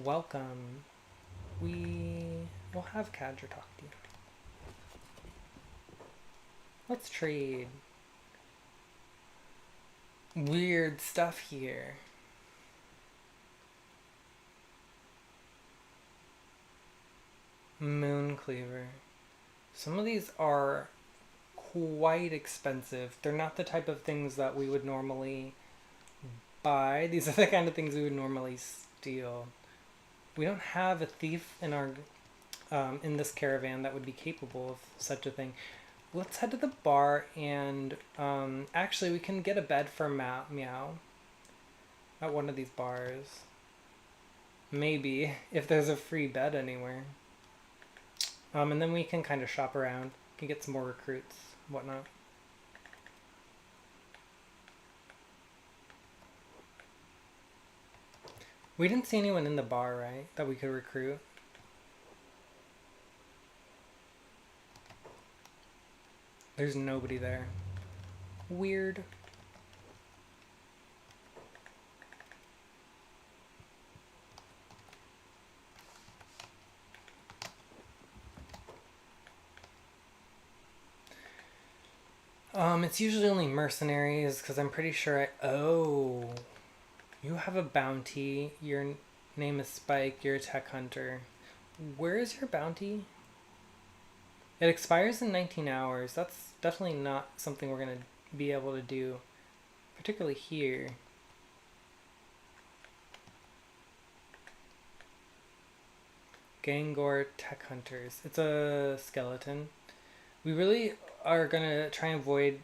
Welcome. We'll have Kadra talk to you. Let's trade. Weird stuff here. Moon Cleaver. Some of these are quite expensive. They're not the type of things that we would normally buy. These are the kind of things we would normally steal. We don't have a thief in our in this caravan that would be capable of such a thing. Let's head to the bar and actually we can get a bed for Meow at one of these bars. Maybe, if there's a free bed anywhere. And then we can kind of shop around. Can get some more recruits, whatnot. We didn't see anyone in the bar, right? That we could recruit. There's nobody there. Weird. It's usually only mercenaries, because I'm pretty sure Oh. You have a bounty. Your name is Spike. You're a tech hunter. Where is your bounty? It expires in 19 hours. That's definitely not something we're going to be able to do, particularly here. Gangor Tech Hunters. It's a skeleton. We really are going to try and avoid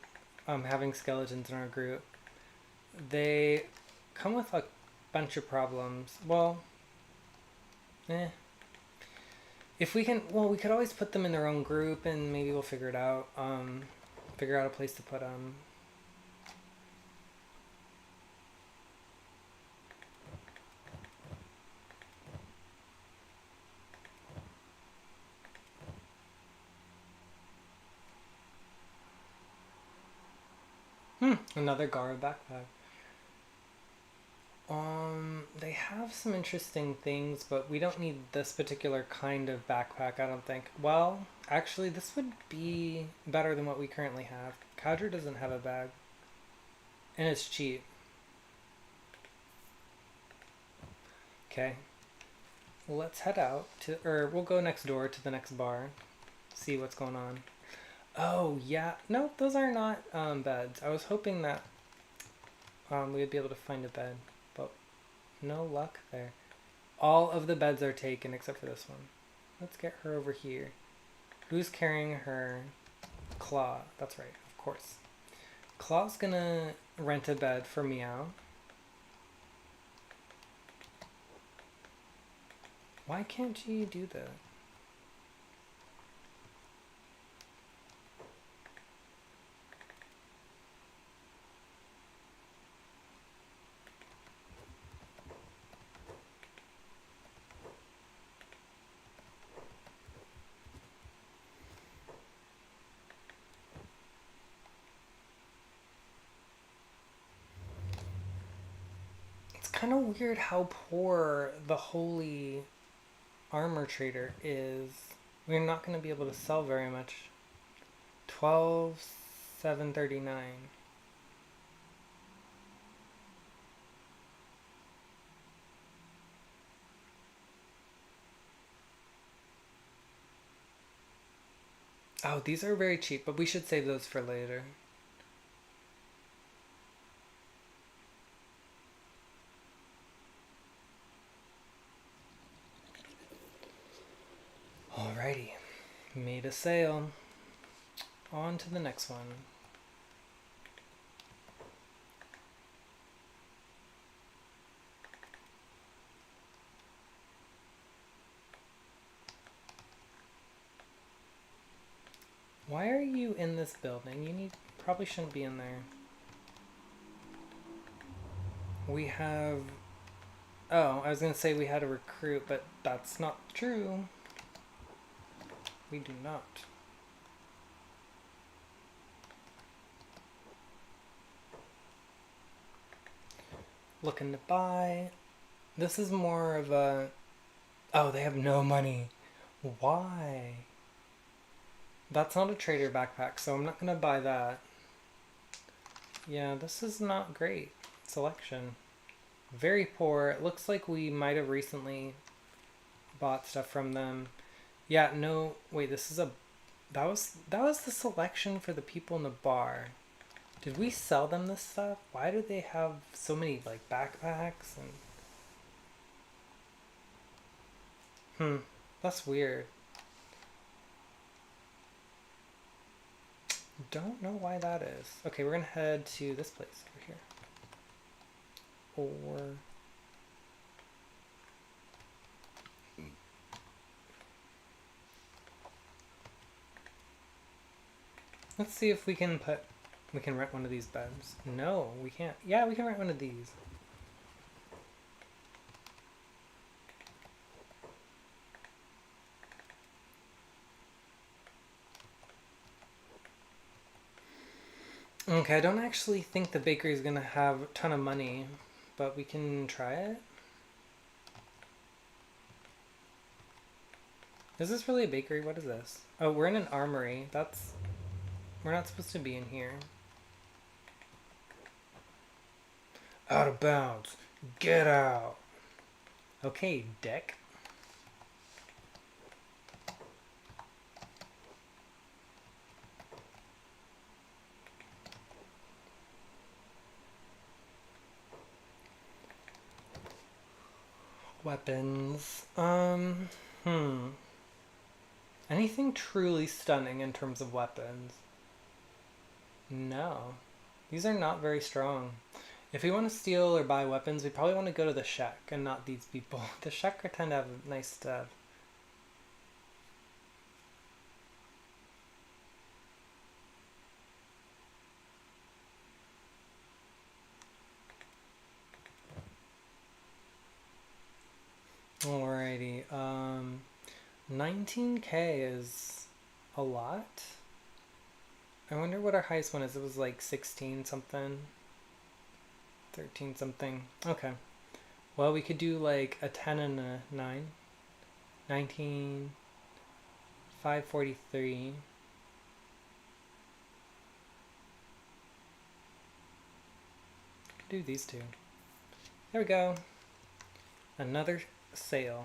having skeletons in our group. They come with a bunch of problems. Well, if we can, well, we could always put them in their own group and maybe we'll figure it out. Figure out a place to put them. Another Gara backpack. They have some interesting things, but we don't need this particular kind of backpack, I don't think. Well, actually, this would be better than what we currently have. Kadra doesn't have a bag, and it's cheap. Okay, let's head out to, or we'll go next door to the next bar, see what's going on. Oh, yeah. No, those are not beds. I was hoping that we would be able to find a bed, but no luck there. All of the beds are taken except for this one. Let's get her over here. Who's carrying her? Claw. That's right, of course. Claw's gonna rent a bed for Meow. Why can't she do that? Kind of weird how poor the holy armor trader is. We're not going to be able to sell very much. 12,739. Oh, these are very cheap, but we should save those for later. Alrighty, made a sale. On to the next one. Why are you in this building? You probably shouldn't be in there. We have... Oh, I was going to say we had a recruit, but that's not true. We do not. Looking to buy. This is more of a... Oh, they have no money. Why? That's not a trader backpack, so I'm not going to buy that. Yeah, this is not great selection. Very poor. It looks like we might have recently bought stuff from them. Yeah, no, wait, this is a... That was the selection for the people in the bar. Did we sell them this stuff? Why do they have so many, like, backpacks and... That's weird. Don't know why that is. Okay, we're gonna head to this place over here. Or... Let's see if we can rent one of these beds. No, we can't. Yeah, we can rent one of these. Okay, I don't actually think the bakery is gonna have a ton of money, but we can try it. Is this really a bakery? What is this? Oh, we're in an armory. We're not supposed to be in here. Out of bounds. Get out. Okay, dick. Weapons. Anything truly stunning in terms of weapons? No. These are not very strong. If we want to steal or buy weapons, we probably want to go to the Shek and not these people. The Shek tend to have nice stuff. Alrighty, 19K is a lot. I wonder what our highest one is. It was like 16 something, 13 something. Okay. Well, we could do like a 10 and a 9. 19, 543. Do these two. There we go. Another sale.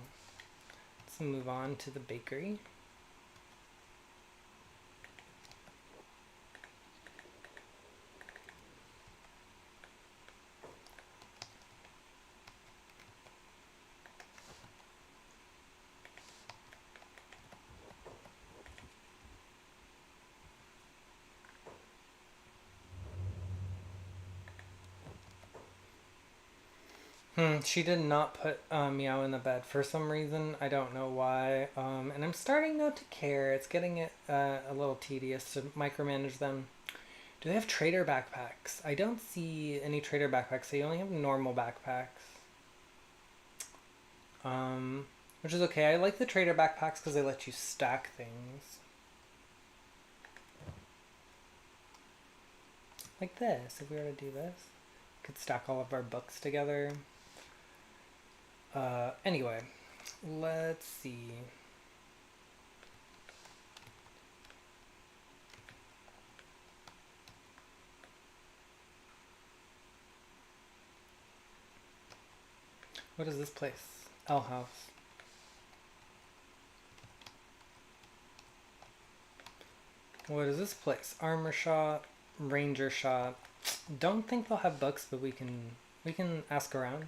Let's move on to the bakery. She did not put Meow in the bed for some reason. I don't know why. And I'm starting not to care. It's getting a little tedious to micromanage them. Do they have trader backpacks? I don't see any trader backpacks. They only have normal backpacks. Which is okay. I like the trader backpacks because they let you stack things. Like this. If we were to do this, we could stack all of our books together. Anyway, let's see. What is this place? L House. What is this place? Armor shop, ranger shop. Don't think they'll have books, but we can ask around.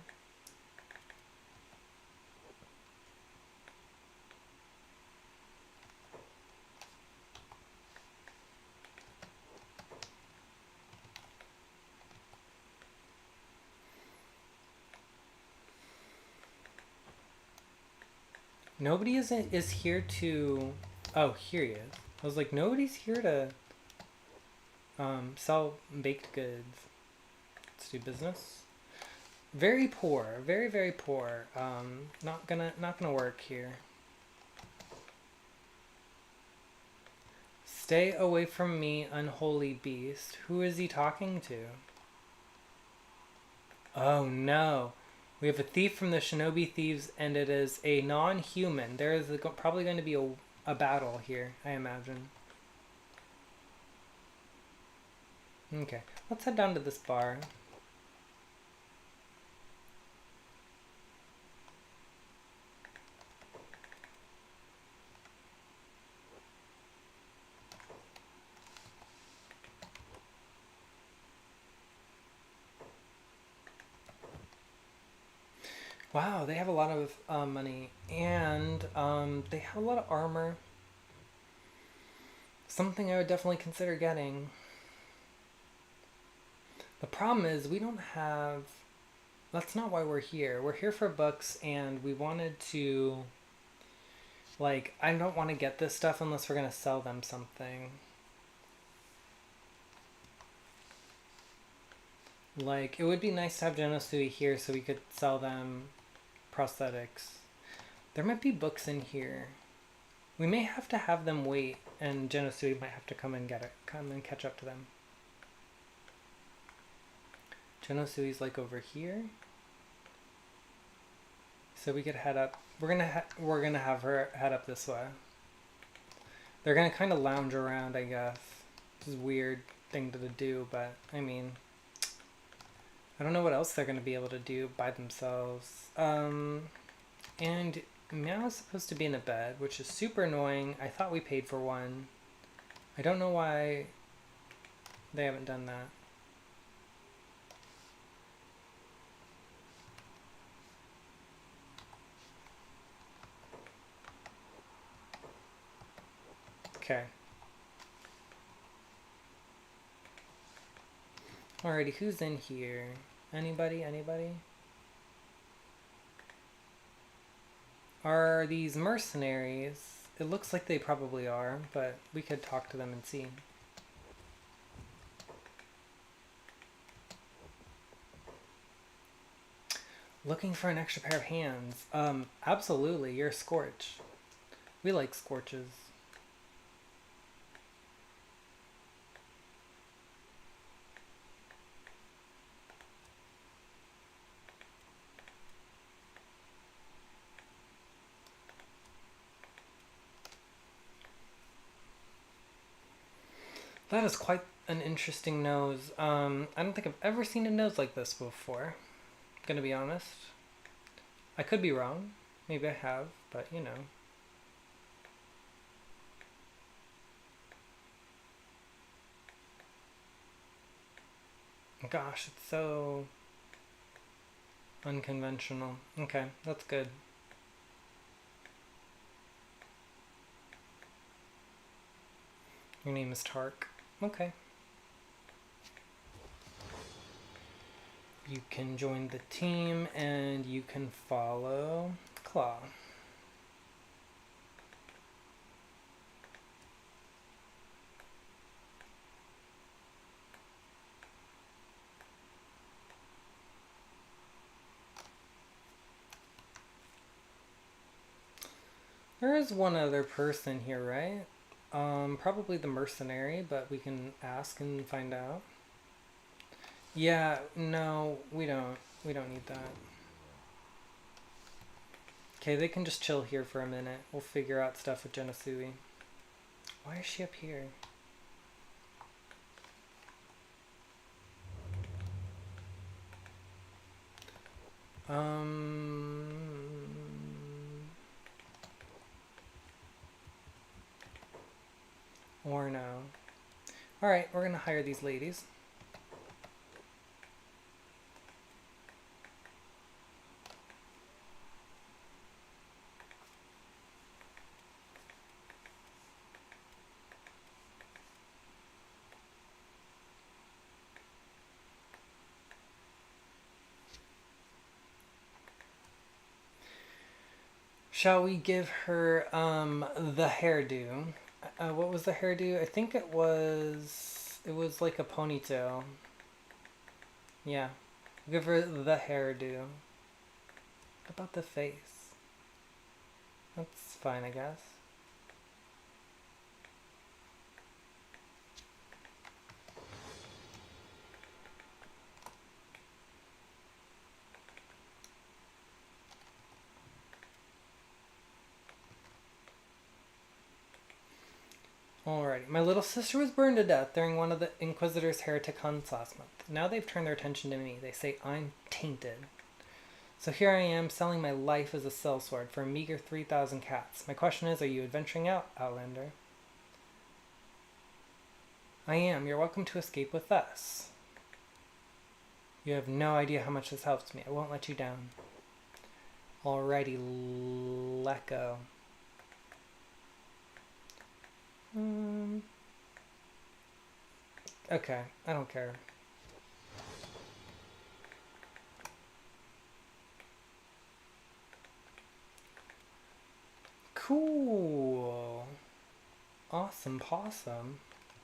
Nobody is here to... Oh, here he is. I was like, nobody's here to sell baked goods. Let's do business. Very poor. Very, very poor. Not gonna work here. Stay away from me, unholy beast. Who is he talking to? Oh no. We have a thief from the Shinobi Thieves, and it is a non-human. There is probably going to be a battle here, I imagine. Okay, let's head down to this bar. Wow, they have a lot of money, and they have a lot of armor. Something I would definitely consider getting. The problem is we don't have... That's not why we're here. We're here for books, and we wanted to... Like, I don't want to get this stuff unless we're going to sell them something. Like, it would be nice to have Genosui here so we could sell them prosthetics. There might be books in here. We may have to have them wait, and Genosui might have to come and catch up to them. Genosui's like over here, so we could head up. We're gonna have her head up this way. They're gonna kind of lounge around, I guess. Which is a weird thing to do, but I mean, I don't know what else they're gonna be able to do by themselves. And Meow is supposed to be in a bed, which is super annoying. I thought we paid for one. I don't know why they haven't done that. Okay. Alrighty, who's in here? Anybody? Anybody? Are these mercenaries? It looks like they probably are, but we could talk to them and see. Looking for an extra pair of hands. Absolutely, you're a Scorch. We like Scorches. That is quite an interesting nose. I don't think I've ever seen a nose like this before. Gonna be honest. I could be wrong. Maybe I have, but you know. Gosh, it's so unconventional. Okay, that's good. Your name is Tark. Okay. You can join the team and you can follow Claw. There is one other person here, right? Probably the mercenary, but we can ask and find out. Yeah, no, we don't. We don't need that. Okay, they can just chill here for a minute. We'll figure out stuff with Genosui. Why is she up here? Or no. Alright, we're gonna hire these ladies. Shall we give her the hairdo? What was the hairdo? I think it was like a ponytail. Yeah. Give her the hairdo. What about the face? That's fine, I guess. Alrighty. My little sister was burned to death during one of the Inquisitor's heretic hunts last month. Now they've turned their attention to me. They say I'm tainted. So here I am, selling my life as a sellsword for a meager 3,000 cats. My question is, are you adventuring out, Outlander? I am. You're welcome to escape with us. You have no idea how much this helps me. I won't let you down. Alrighty, let go. Okay, I don't care. Cool. Awesome possum.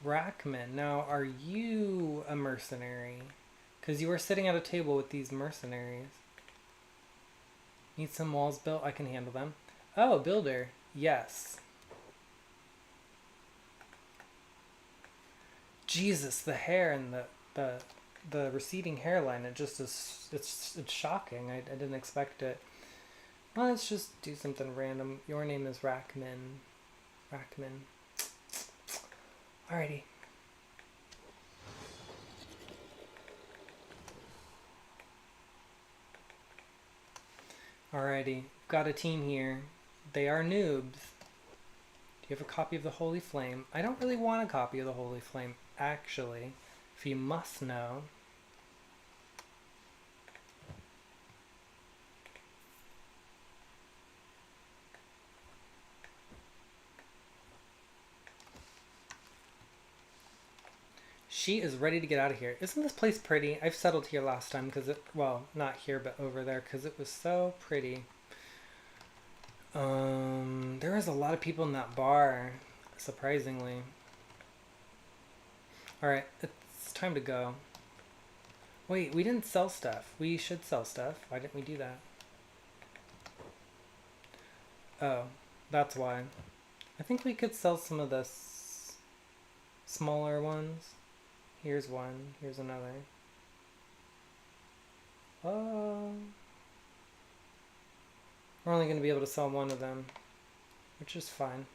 Rackman, now are you a mercenary? Because you were sitting at a table with these mercenaries. Need some walls built? I can handle them. Oh, builder. Yes. Jesus, the hair and the receding hairline, it just is, it's shocking. I didn't expect it. Well, let's just do something random. Your name is Rackman. Rackman. Alrighty. Alrighty. Got a team here. They are noobs. Do you have a copy of the Holy Flame? I don't really want a copy of the Holy Flame, actually. If you must know. She is ready to get out of here. Isn't this place pretty? I've settled here last time because it, well, not here, but over there because it was so pretty. There was a lot of people in that bar, surprisingly. Alright, it's time to go. Wait, we didn't sell stuff. We should sell stuff. Why didn't we do that? Oh, that's why. I think we could sell some of the smaller ones. Here's one. Here's another. Oh. We're only going to be able to sell one of them, which is fine.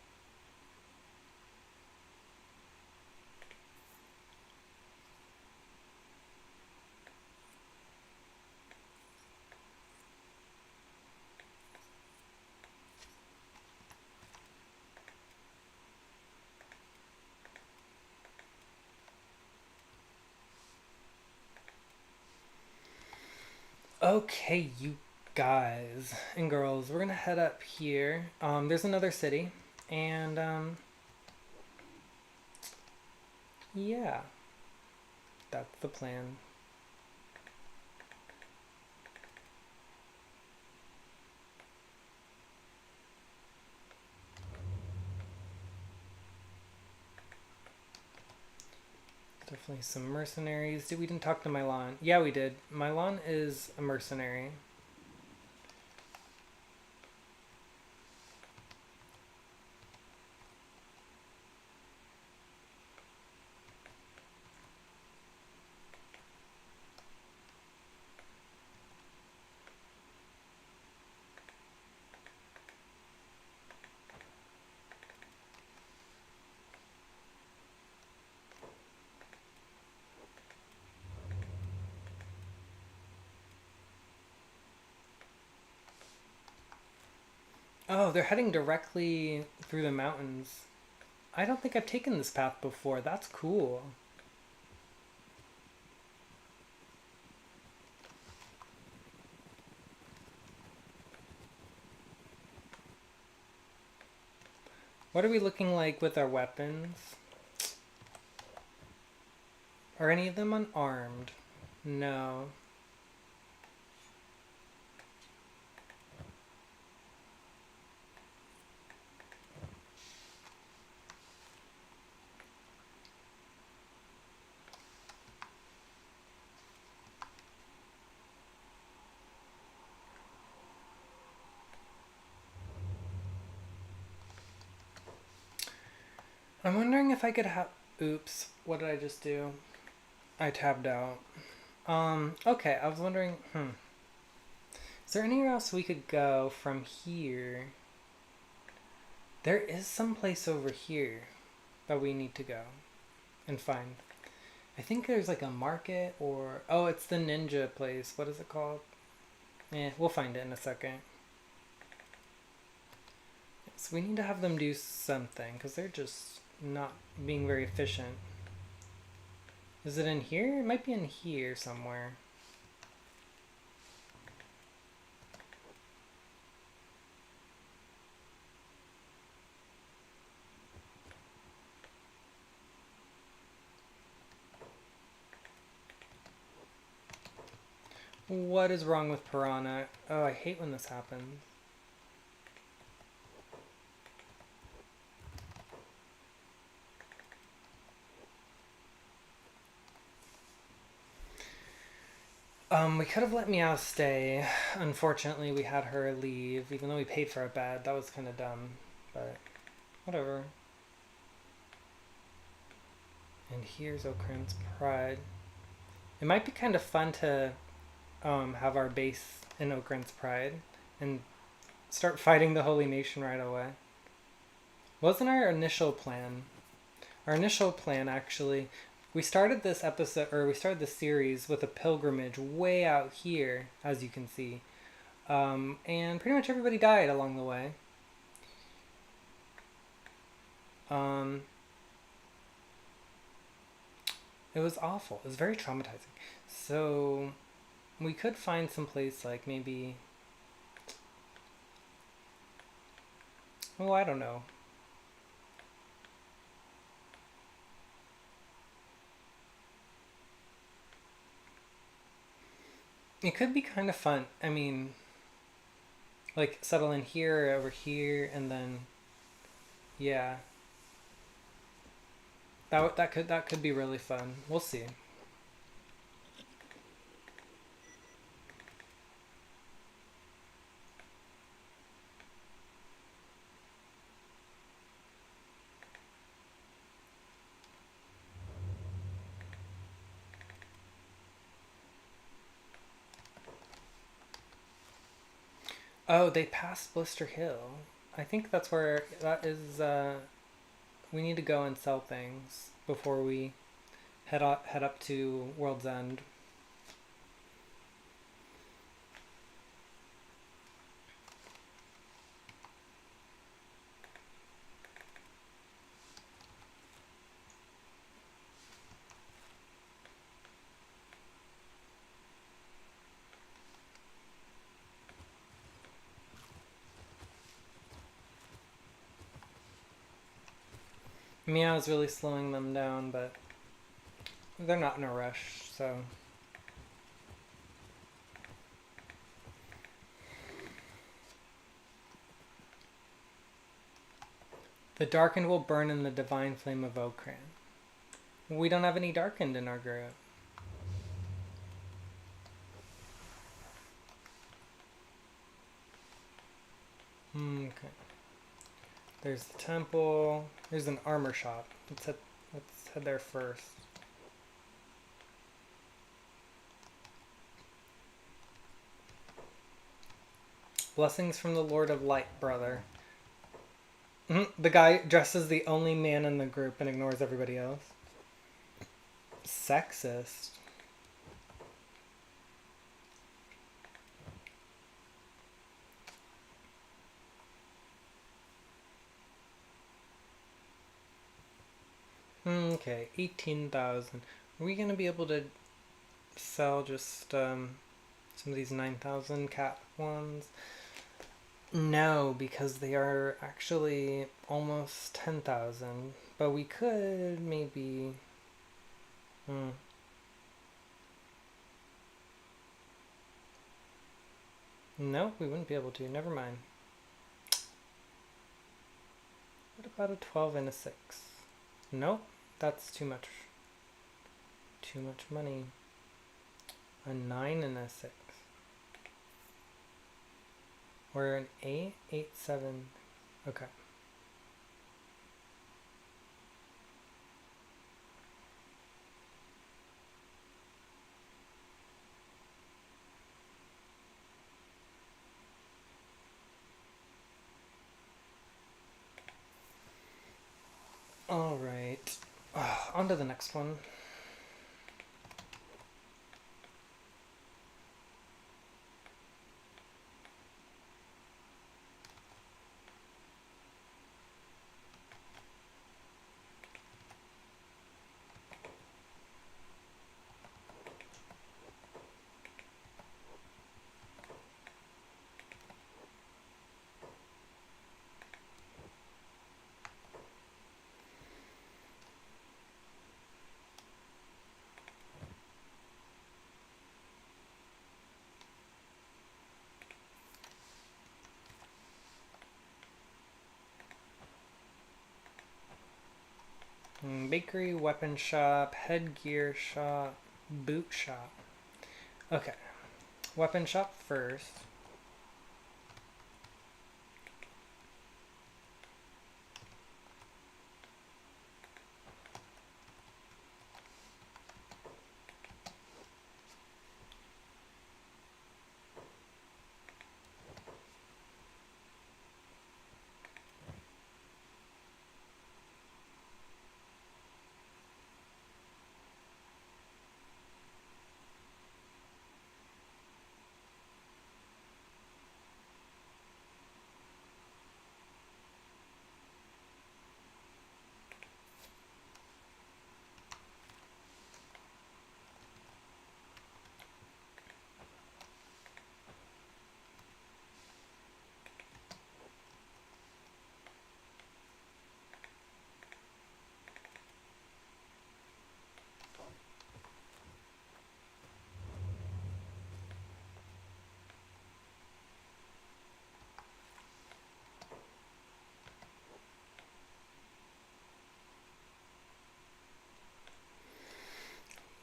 Okay, you guys and girls, we're gonna head up here. There's another city, and yeah, that's the plan. Definitely some mercenaries. We didn't talk to Milan. Yeah, we did. Milan is a mercenary. Oh, they're heading directly through the mountains. I don't think I've taken this path before. That's cool. What are we looking like with our weapons? Are any of them unarmed? No. I'm wondering if I could have... Oops, what did I just do? I tabbed out. Okay, I was wondering, is there anywhere else we could go from here? There is some place over here that we need to go and find. I think there's like a market or... Oh, it's the ninja place. What is it called? We'll find it in a second. So we need to have them do something because they're just not being very efficient. Is it in here? It might be in here somewhere. What is wrong with Piranha? Oh, I hate when this happens. We could have let Meow stay. Unfortunately, we had her leave, even though we paid for a bed. That was kind of dumb, but whatever. And here's Okran's Pride. It might be kind of fun to have our base in Okran's Pride and start fighting the Holy Nation right away. Wasn't our initial plan? Our initial plan, actually, we started this episode, or we started this series with a pilgrimage way out here, as you can see. And pretty much everybody died along the way. It was awful. It was very traumatizing. So we could find some place like maybe... Oh, I don't know. It could be kind of fun. I mean, like settle in here, over here, and then yeah, that could be really fun. We'll see. Oh, they passed Blister Hill. I think that's where that is. We need to go and sell things before we head up to World's End. Meow's really slowing them down, but they're not in a rush, so. The darkened will burn in the divine flame of Okran. We don't have any darkened in our group. Okay. There's the temple. There's an armor shop. Let's head there first. Blessings from the Lord of Light, brother. The guy dresses the only man in the group and ignores everybody else. Sexist. Okay, 18,000. Are we gonna be able to sell just some of these 9,000 cat ones? No, because they are actually almost 10,000. But we could maybe. No, we wouldn't be able to. Never mind. What about a 12 and a 6? Nope, that's too much. Too much money. A 9 and a 6. Or an 8? 8, 7. Okay. Alright. On to the next one. Bakery, weapon shop, headgear shop, boot shop. Okay. Weapon shop first.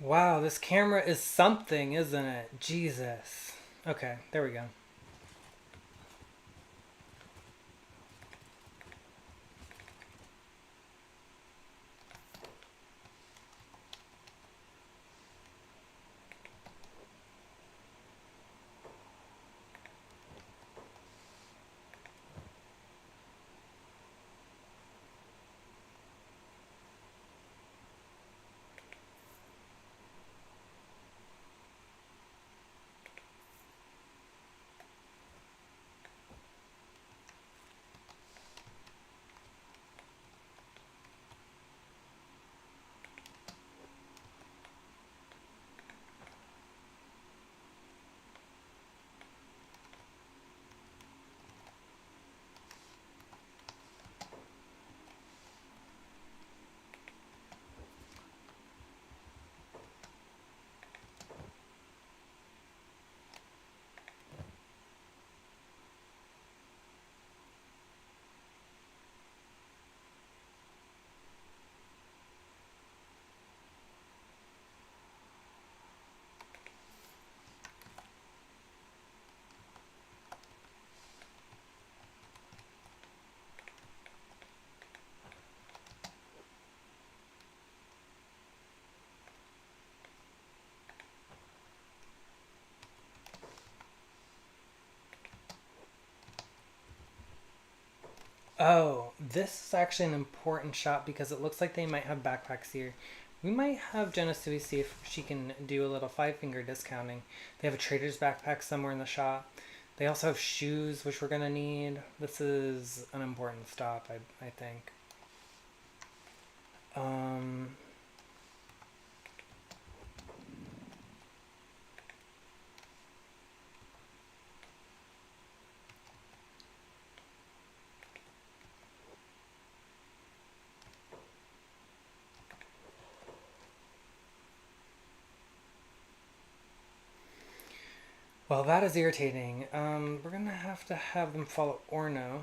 Wow, this camera is something, isn't it? Jesus. Okay, there we go. Oh, this is actually an important shot because it looks like they might have backpacks here. We might have Genosui see if she can do a little five finger discounting. They have a trader's backpack somewhere in the shop. They also have shoes, which we're gonna need. This is an important stop, I think. Um, well, that is irritating. We're gonna have them follow Orno.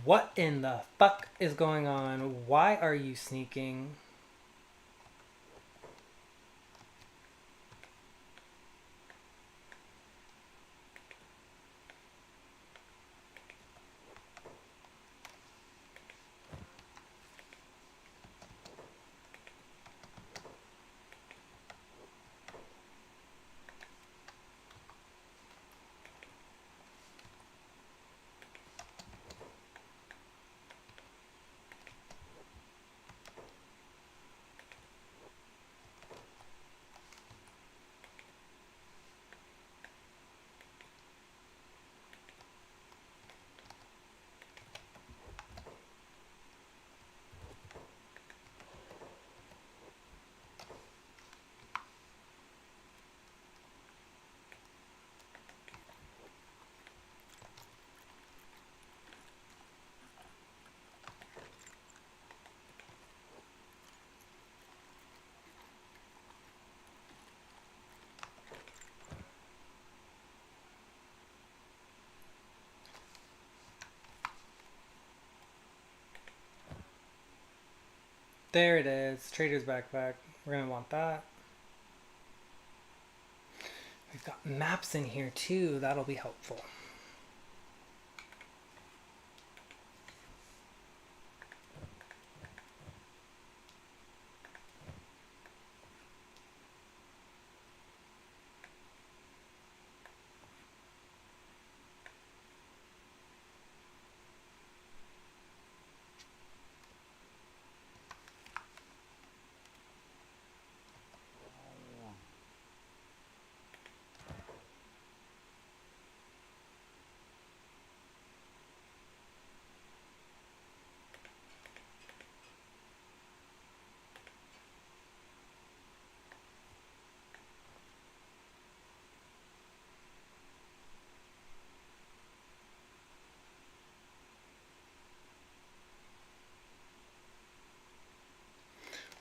What in the fuck is going on? Why are you sneaking? There it is, trader's backpack. We're gonna want that. We've got maps in here too, that'll be helpful.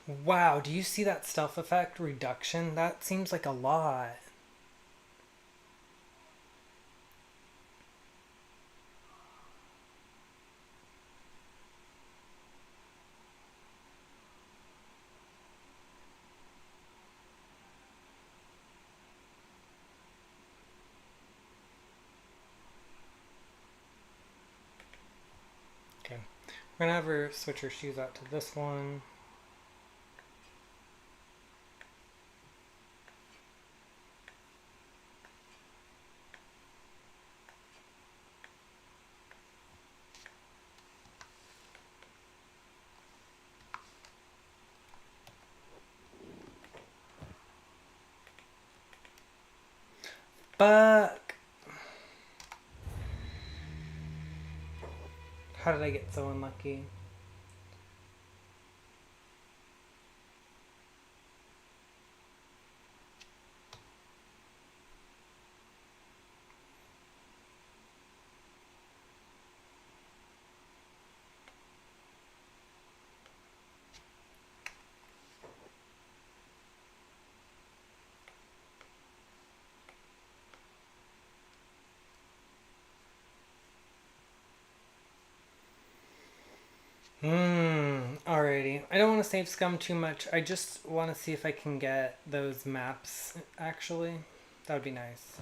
Wow, do you see that stealth effect reduction? That seems like a lot. Okay. We're gonna have her switch her shoes out to this one. Fuck! How did I get so unlucky? Alrighty. I don't want to save scum too much. I just want to see if I can get those maps, actually. That would be nice.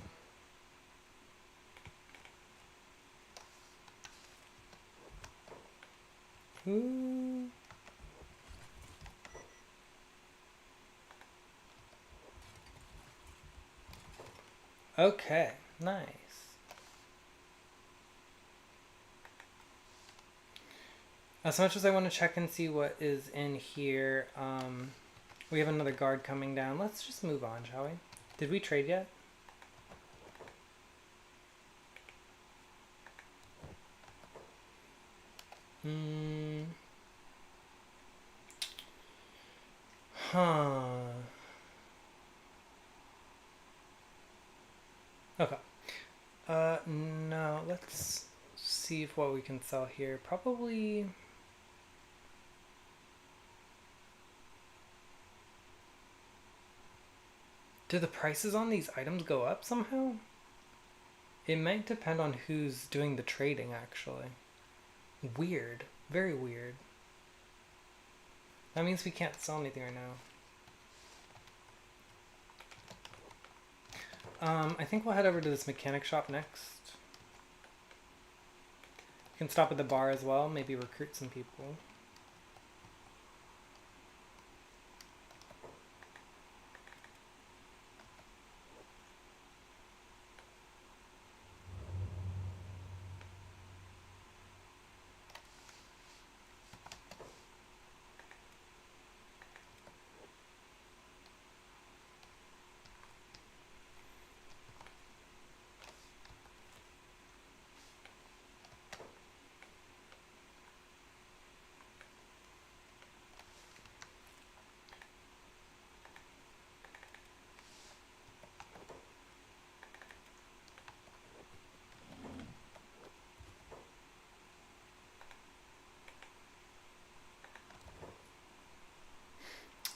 Ooh. Okay, nice. As much as I want to check and see what is in here, we have another guard coming down. Let's just move on, shall we? Did we trade yet? Huh. Okay. No, let's see if what we can sell here. Probably... Do the prices on these items go up somehow? It might depend on who's doing the trading, actually. Weird. Very weird. That means we can't sell anything right now. I think we'll head over to this mechanic shop next. We can stop at the bar as well, maybe recruit some people.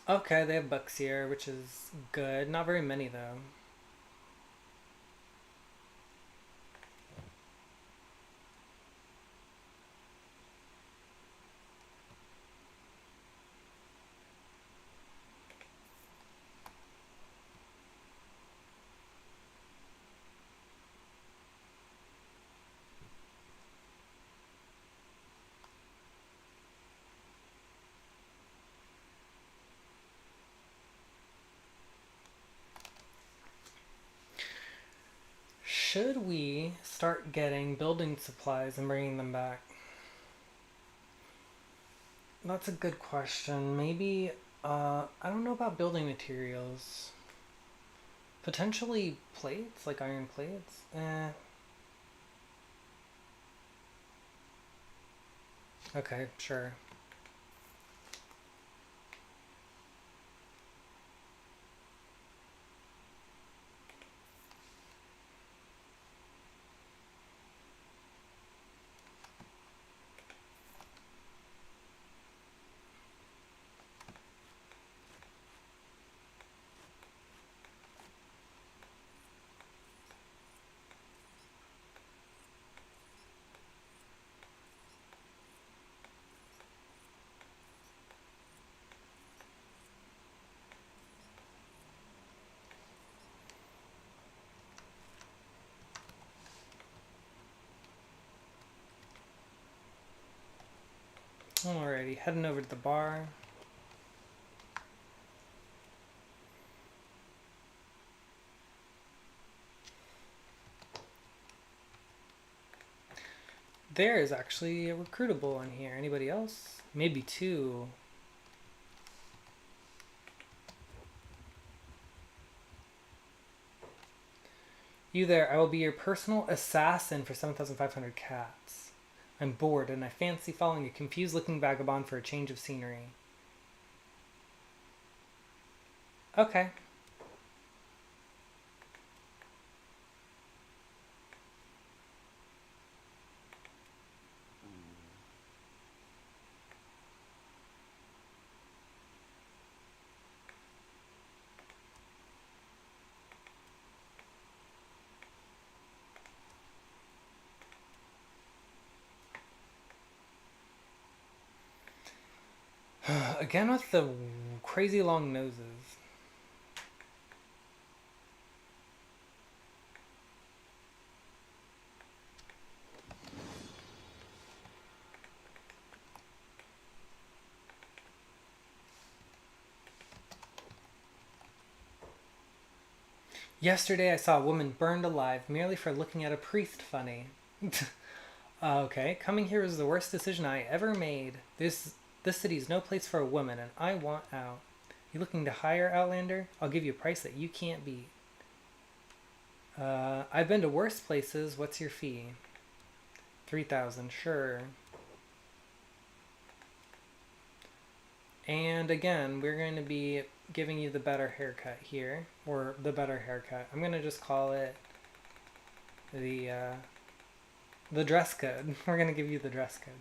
Okay, they have books here, which is good. Not very many, though. Should we start getting building supplies and bringing them back? That's a good question. Maybe, I don't know about building materials. Potentially plates, like iron plates? Okay, sure. Alrighty, heading over to the bar. There is actually a recruitable in here. Anybody else? Maybe two. You there, I will be your personal assassin for 7,500 cats. I'm bored and I fancy following a confused looking vagabond for a change of scenery. Okay. Again with the crazy long noses. Yesterday I saw a woman burned alive merely for looking at a priest funny. Okay, coming here was the worst decision I ever made. This city is no place for a woman and I want out. You looking to hire, Outlander? I'll give you a price that you can't beat. I've been to worse places. What's your fee? 3,000, sure. And again, we're going to be giving you the better haircut here, or the better haircut. I'm going to just call it the dress code. We're going to give you the dress code.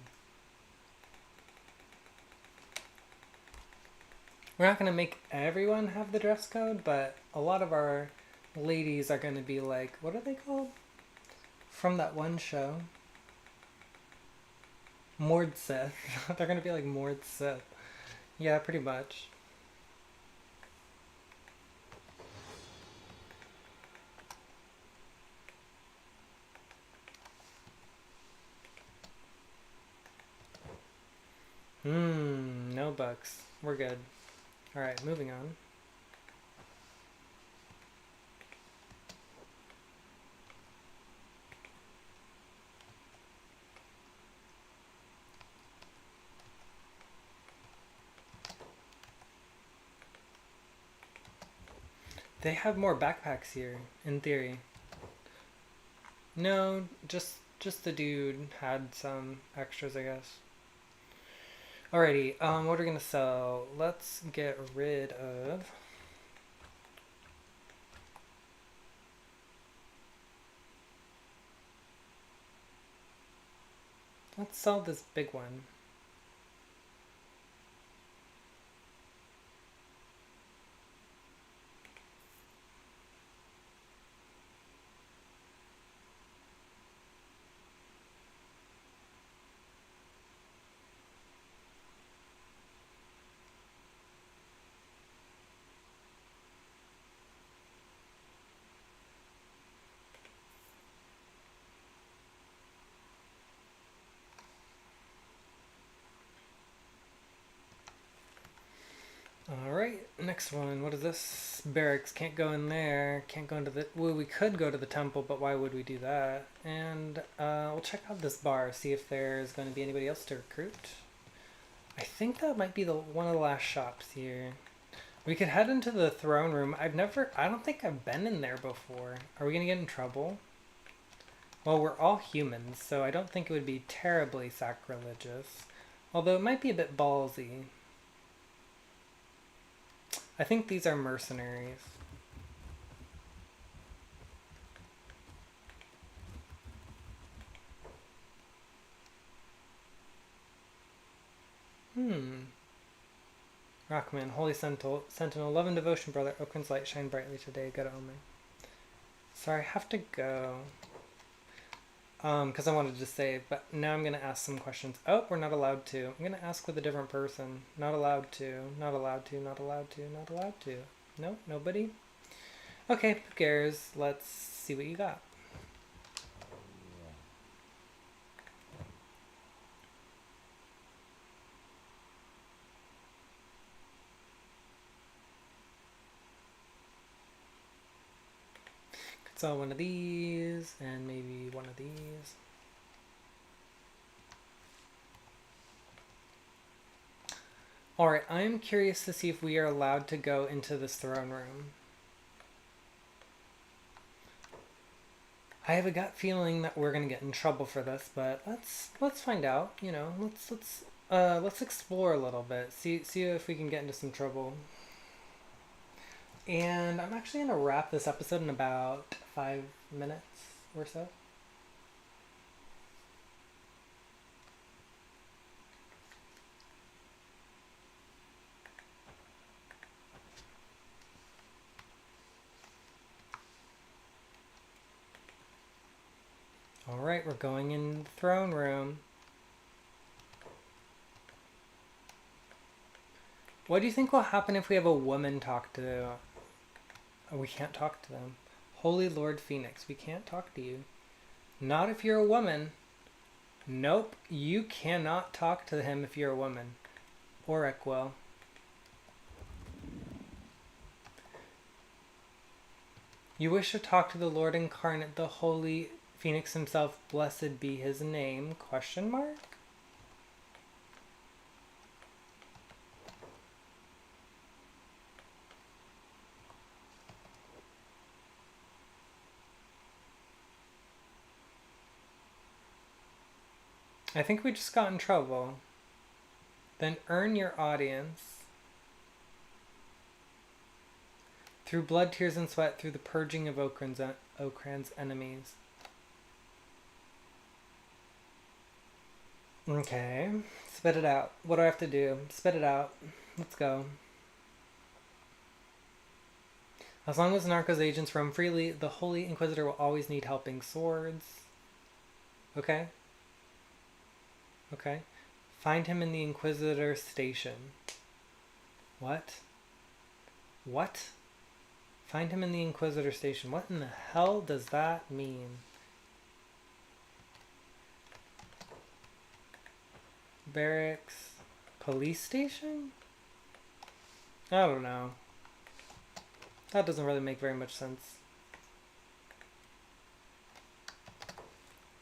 We're not going to make everyone have the dress code, but a lot of our ladies are going to be like, what are they called? From that one show? Mord Sith. They're going to be like Mord Sith. Yeah, pretty much. No bucks. We're good. Alright, moving on. They have more backpacks here, in theory. No, just the dude had some extras, I guess. Alrighty, what are we gonna sell? Let's get rid of... Let's sell this big one. Alright, next one. What is this? Barracks. Can't go in there. Can't go into the... Well, we could go to the temple, but why would we do that? And we'll check out this bar, see if there's going to be anybody else to recruit. I think that might be one of the last shops here. We could head into the throne room. I don't think I've been in there before. Are we going to get in trouble? Well, we're all humans, so I don't think it would be terribly sacrilegious. Although it might be a bit ballsy. I think these are mercenaries. Rockman, Holy Sentinel, Love and Devotion, brother. Oakland's light shine brightly today. Good omen. Sorry, I have to go. Because I wanted to save, but now I'm going to ask some questions. Oh, we're not allowed to. I'm going to ask with a different person. Not allowed to. Not allowed to. Not allowed to. Not allowed to. No, nobody? Okay, who cares? Let's see what you got. So one of these, and maybe one of these. Alright, I'm curious to see if we are allowed to go into this throne room. I have a gut feeling that we're gonna get in trouble for this, but let's find out. You know, let's explore a little bit. See if we can get into some trouble. And I'm actually gonna wrap this episode in about 5 minutes or so. Alright, we're going in the throne room. What do you think will happen if we have a woman talk to... Oh, we can't talk to them. Holy Lord Phoenix, we can't talk to you. Not if you're a woman. Nope, you cannot talk to him if you're a woman. Or Equel. You wish to talk to the Lord Incarnate, the Holy Phoenix himself, blessed be his name, question mark? I think we just got in trouble. Then earn your audience. Through blood, tears, and sweat, through the purging of Okran's enemies. Okay, spit it out. What do I have to do? Spit it out. Let's go. As long as Narco's agents roam freely, the Holy Inquisitor will always need helping swords. Okay. Okay. Find him in the Inquisitor station. What? What? Find him in the Inquisitor station. What in the hell does that mean? Barracks. Police station? I don't know. That doesn't really make very much sense.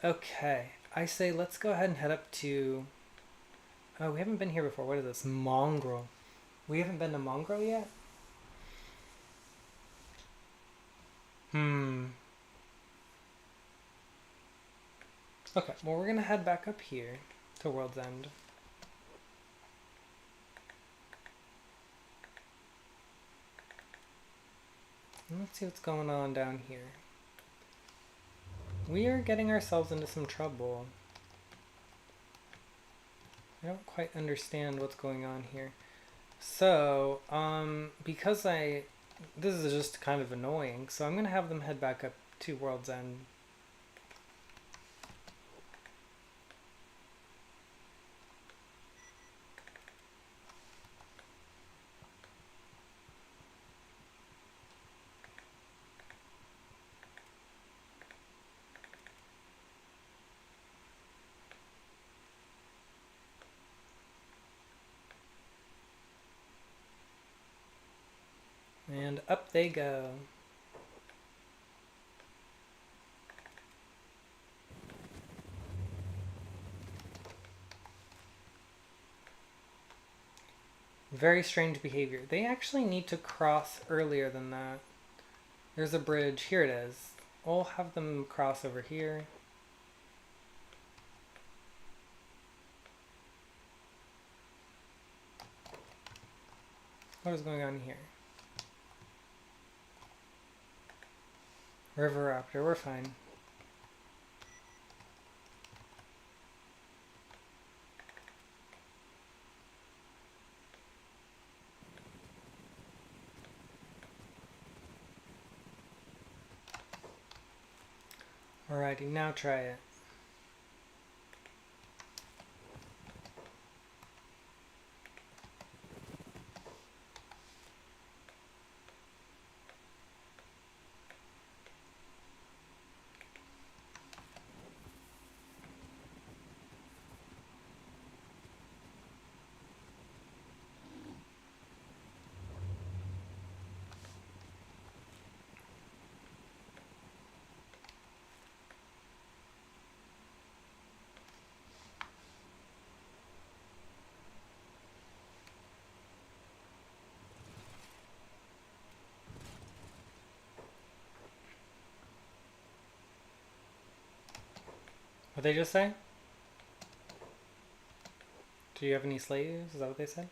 Okay. I say let's go ahead and head up to... Oh, we haven't been here before. What is this? Mongrel. We haven't been to Mongrel yet? Okay, well we're gonna head back up here to World's End. Let's see what's going on down here. We are getting ourselves into some trouble. I don't quite understand what's going on here. So, because this is just kind of annoying, so I'm gonna have them head back up to World's End. And up they go. Very strange behavior. They actually need to cross earlier than that. There's a bridge. Here it is. We'll have them cross over here. What is going on here? River Raptor, we're fine. Alrighty, now try it. What they just say? Do you have any slaves? Is that what they said?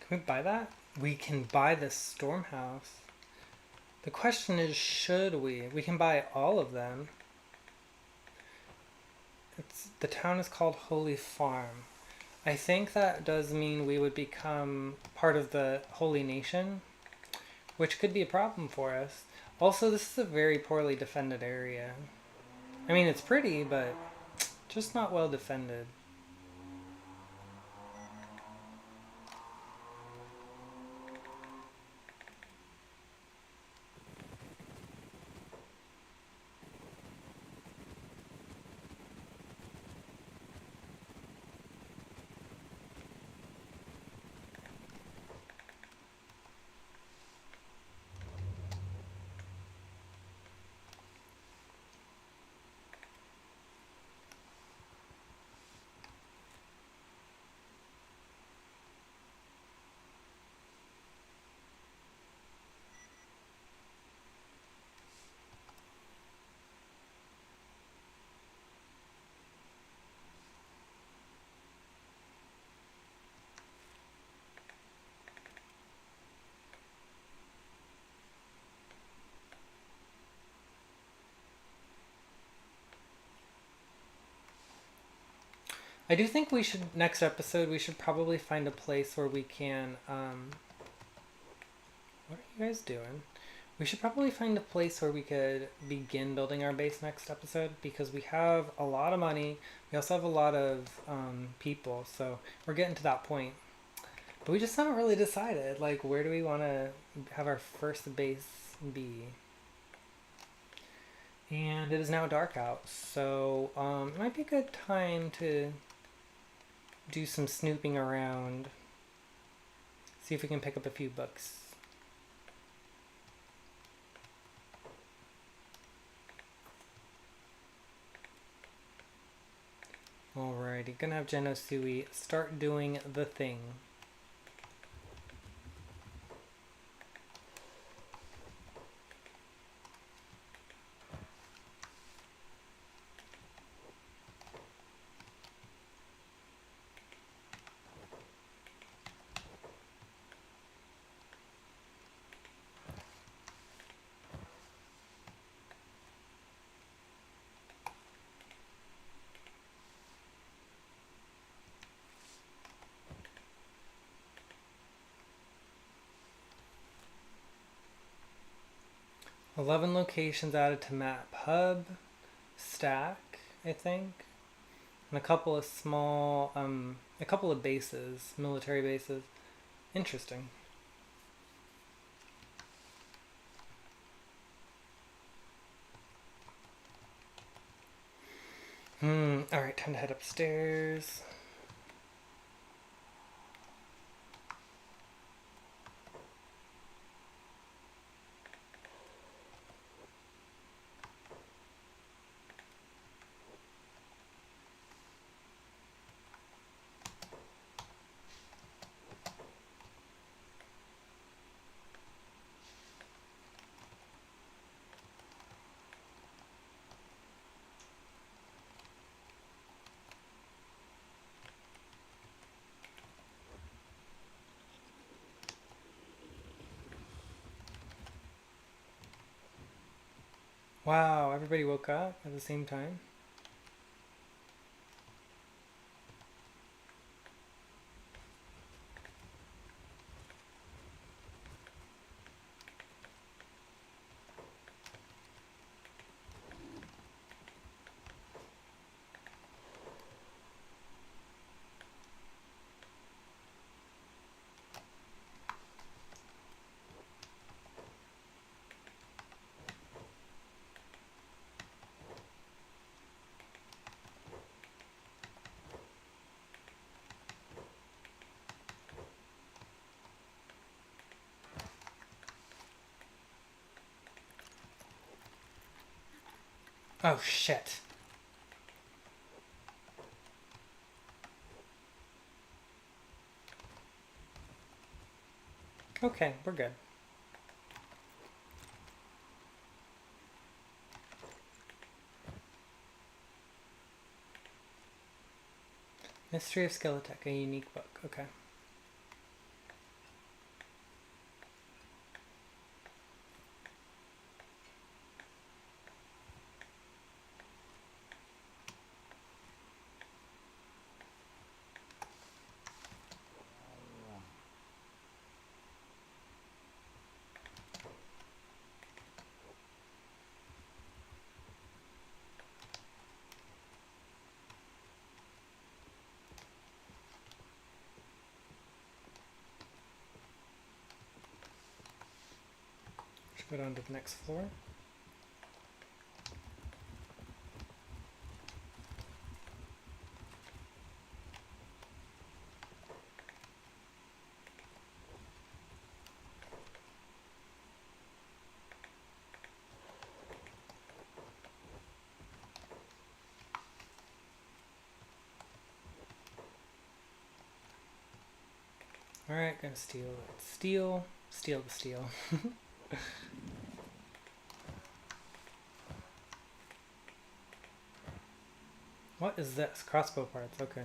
Can we buy that? We can buy the storm house. The question is, should we? We can buy all of them. The town is called Holy Farm. I think that does mean we would become part of the Holy Nation, which could be a problem for us. Also, this is a very poorly defended area. I mean, it's pretty, but just not well defended. I do think we should, next episode, we should probably find a place where we can, what are you guys doing? We should probably find a place where we could begin building our base next episode, because we have a lot of money. We also have a lot of people, so we're getting to that point. But we just haven't really decided, like, where do we want to have our first base be? And it is now dark out, so it might be a good time to do some snooping around. See if we can pick up a few books. Alrighty, gonna have Genosui start doing the thing. "11 locations added to map. Hub, stack, I think. And a couple of small, a couple of bases, military bases. Interesting. Alright, time to head upstairs. Wow, everybody woke up at the same time. Oh, shit. Okay, we're good. Mystery of Skeletech, a unique book. Okay. Let's go down to the next floor. Alright, gonna steal it. Steal the steel. What is this? Crossbow parts, okay.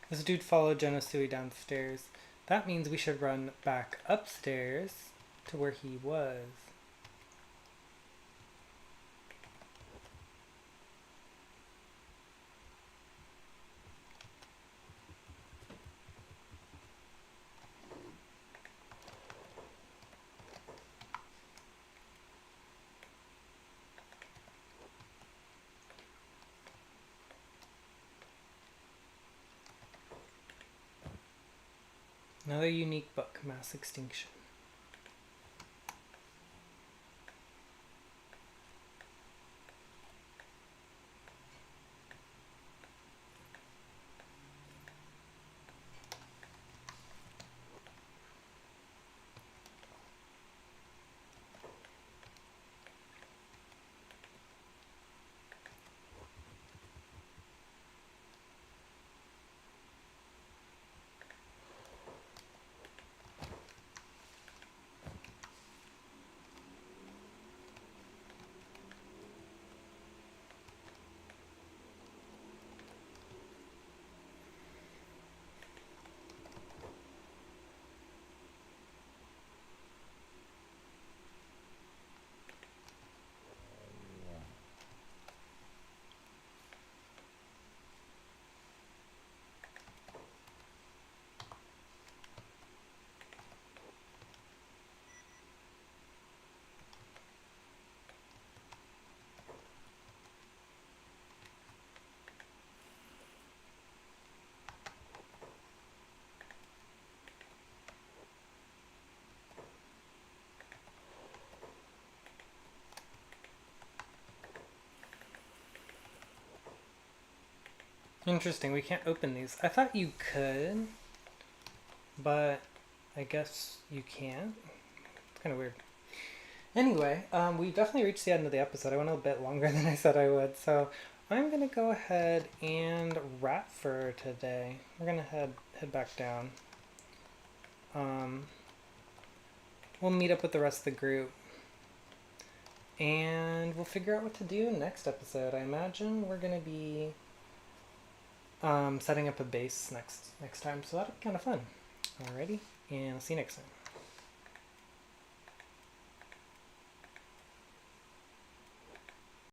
This dude followed Genosui downstairs. That means we should run back upstairs to where he was. Another unique book, Mass Extinction. Interesting, we can't open these. I thought you could, but I guess you can't. It's kind of weird. Anyway, we definitely reached the end of the episode. I went a bit longer than I said I would, so I'm gonna go ahead and wrap for today. We're gonna head back down. We'll meet up with the rest of the group, and we'll figure out what to do next episode. I imagine we're gonna be setting up a base next time, so that'll be kind of fun. Alrighty. and I'll see you next time.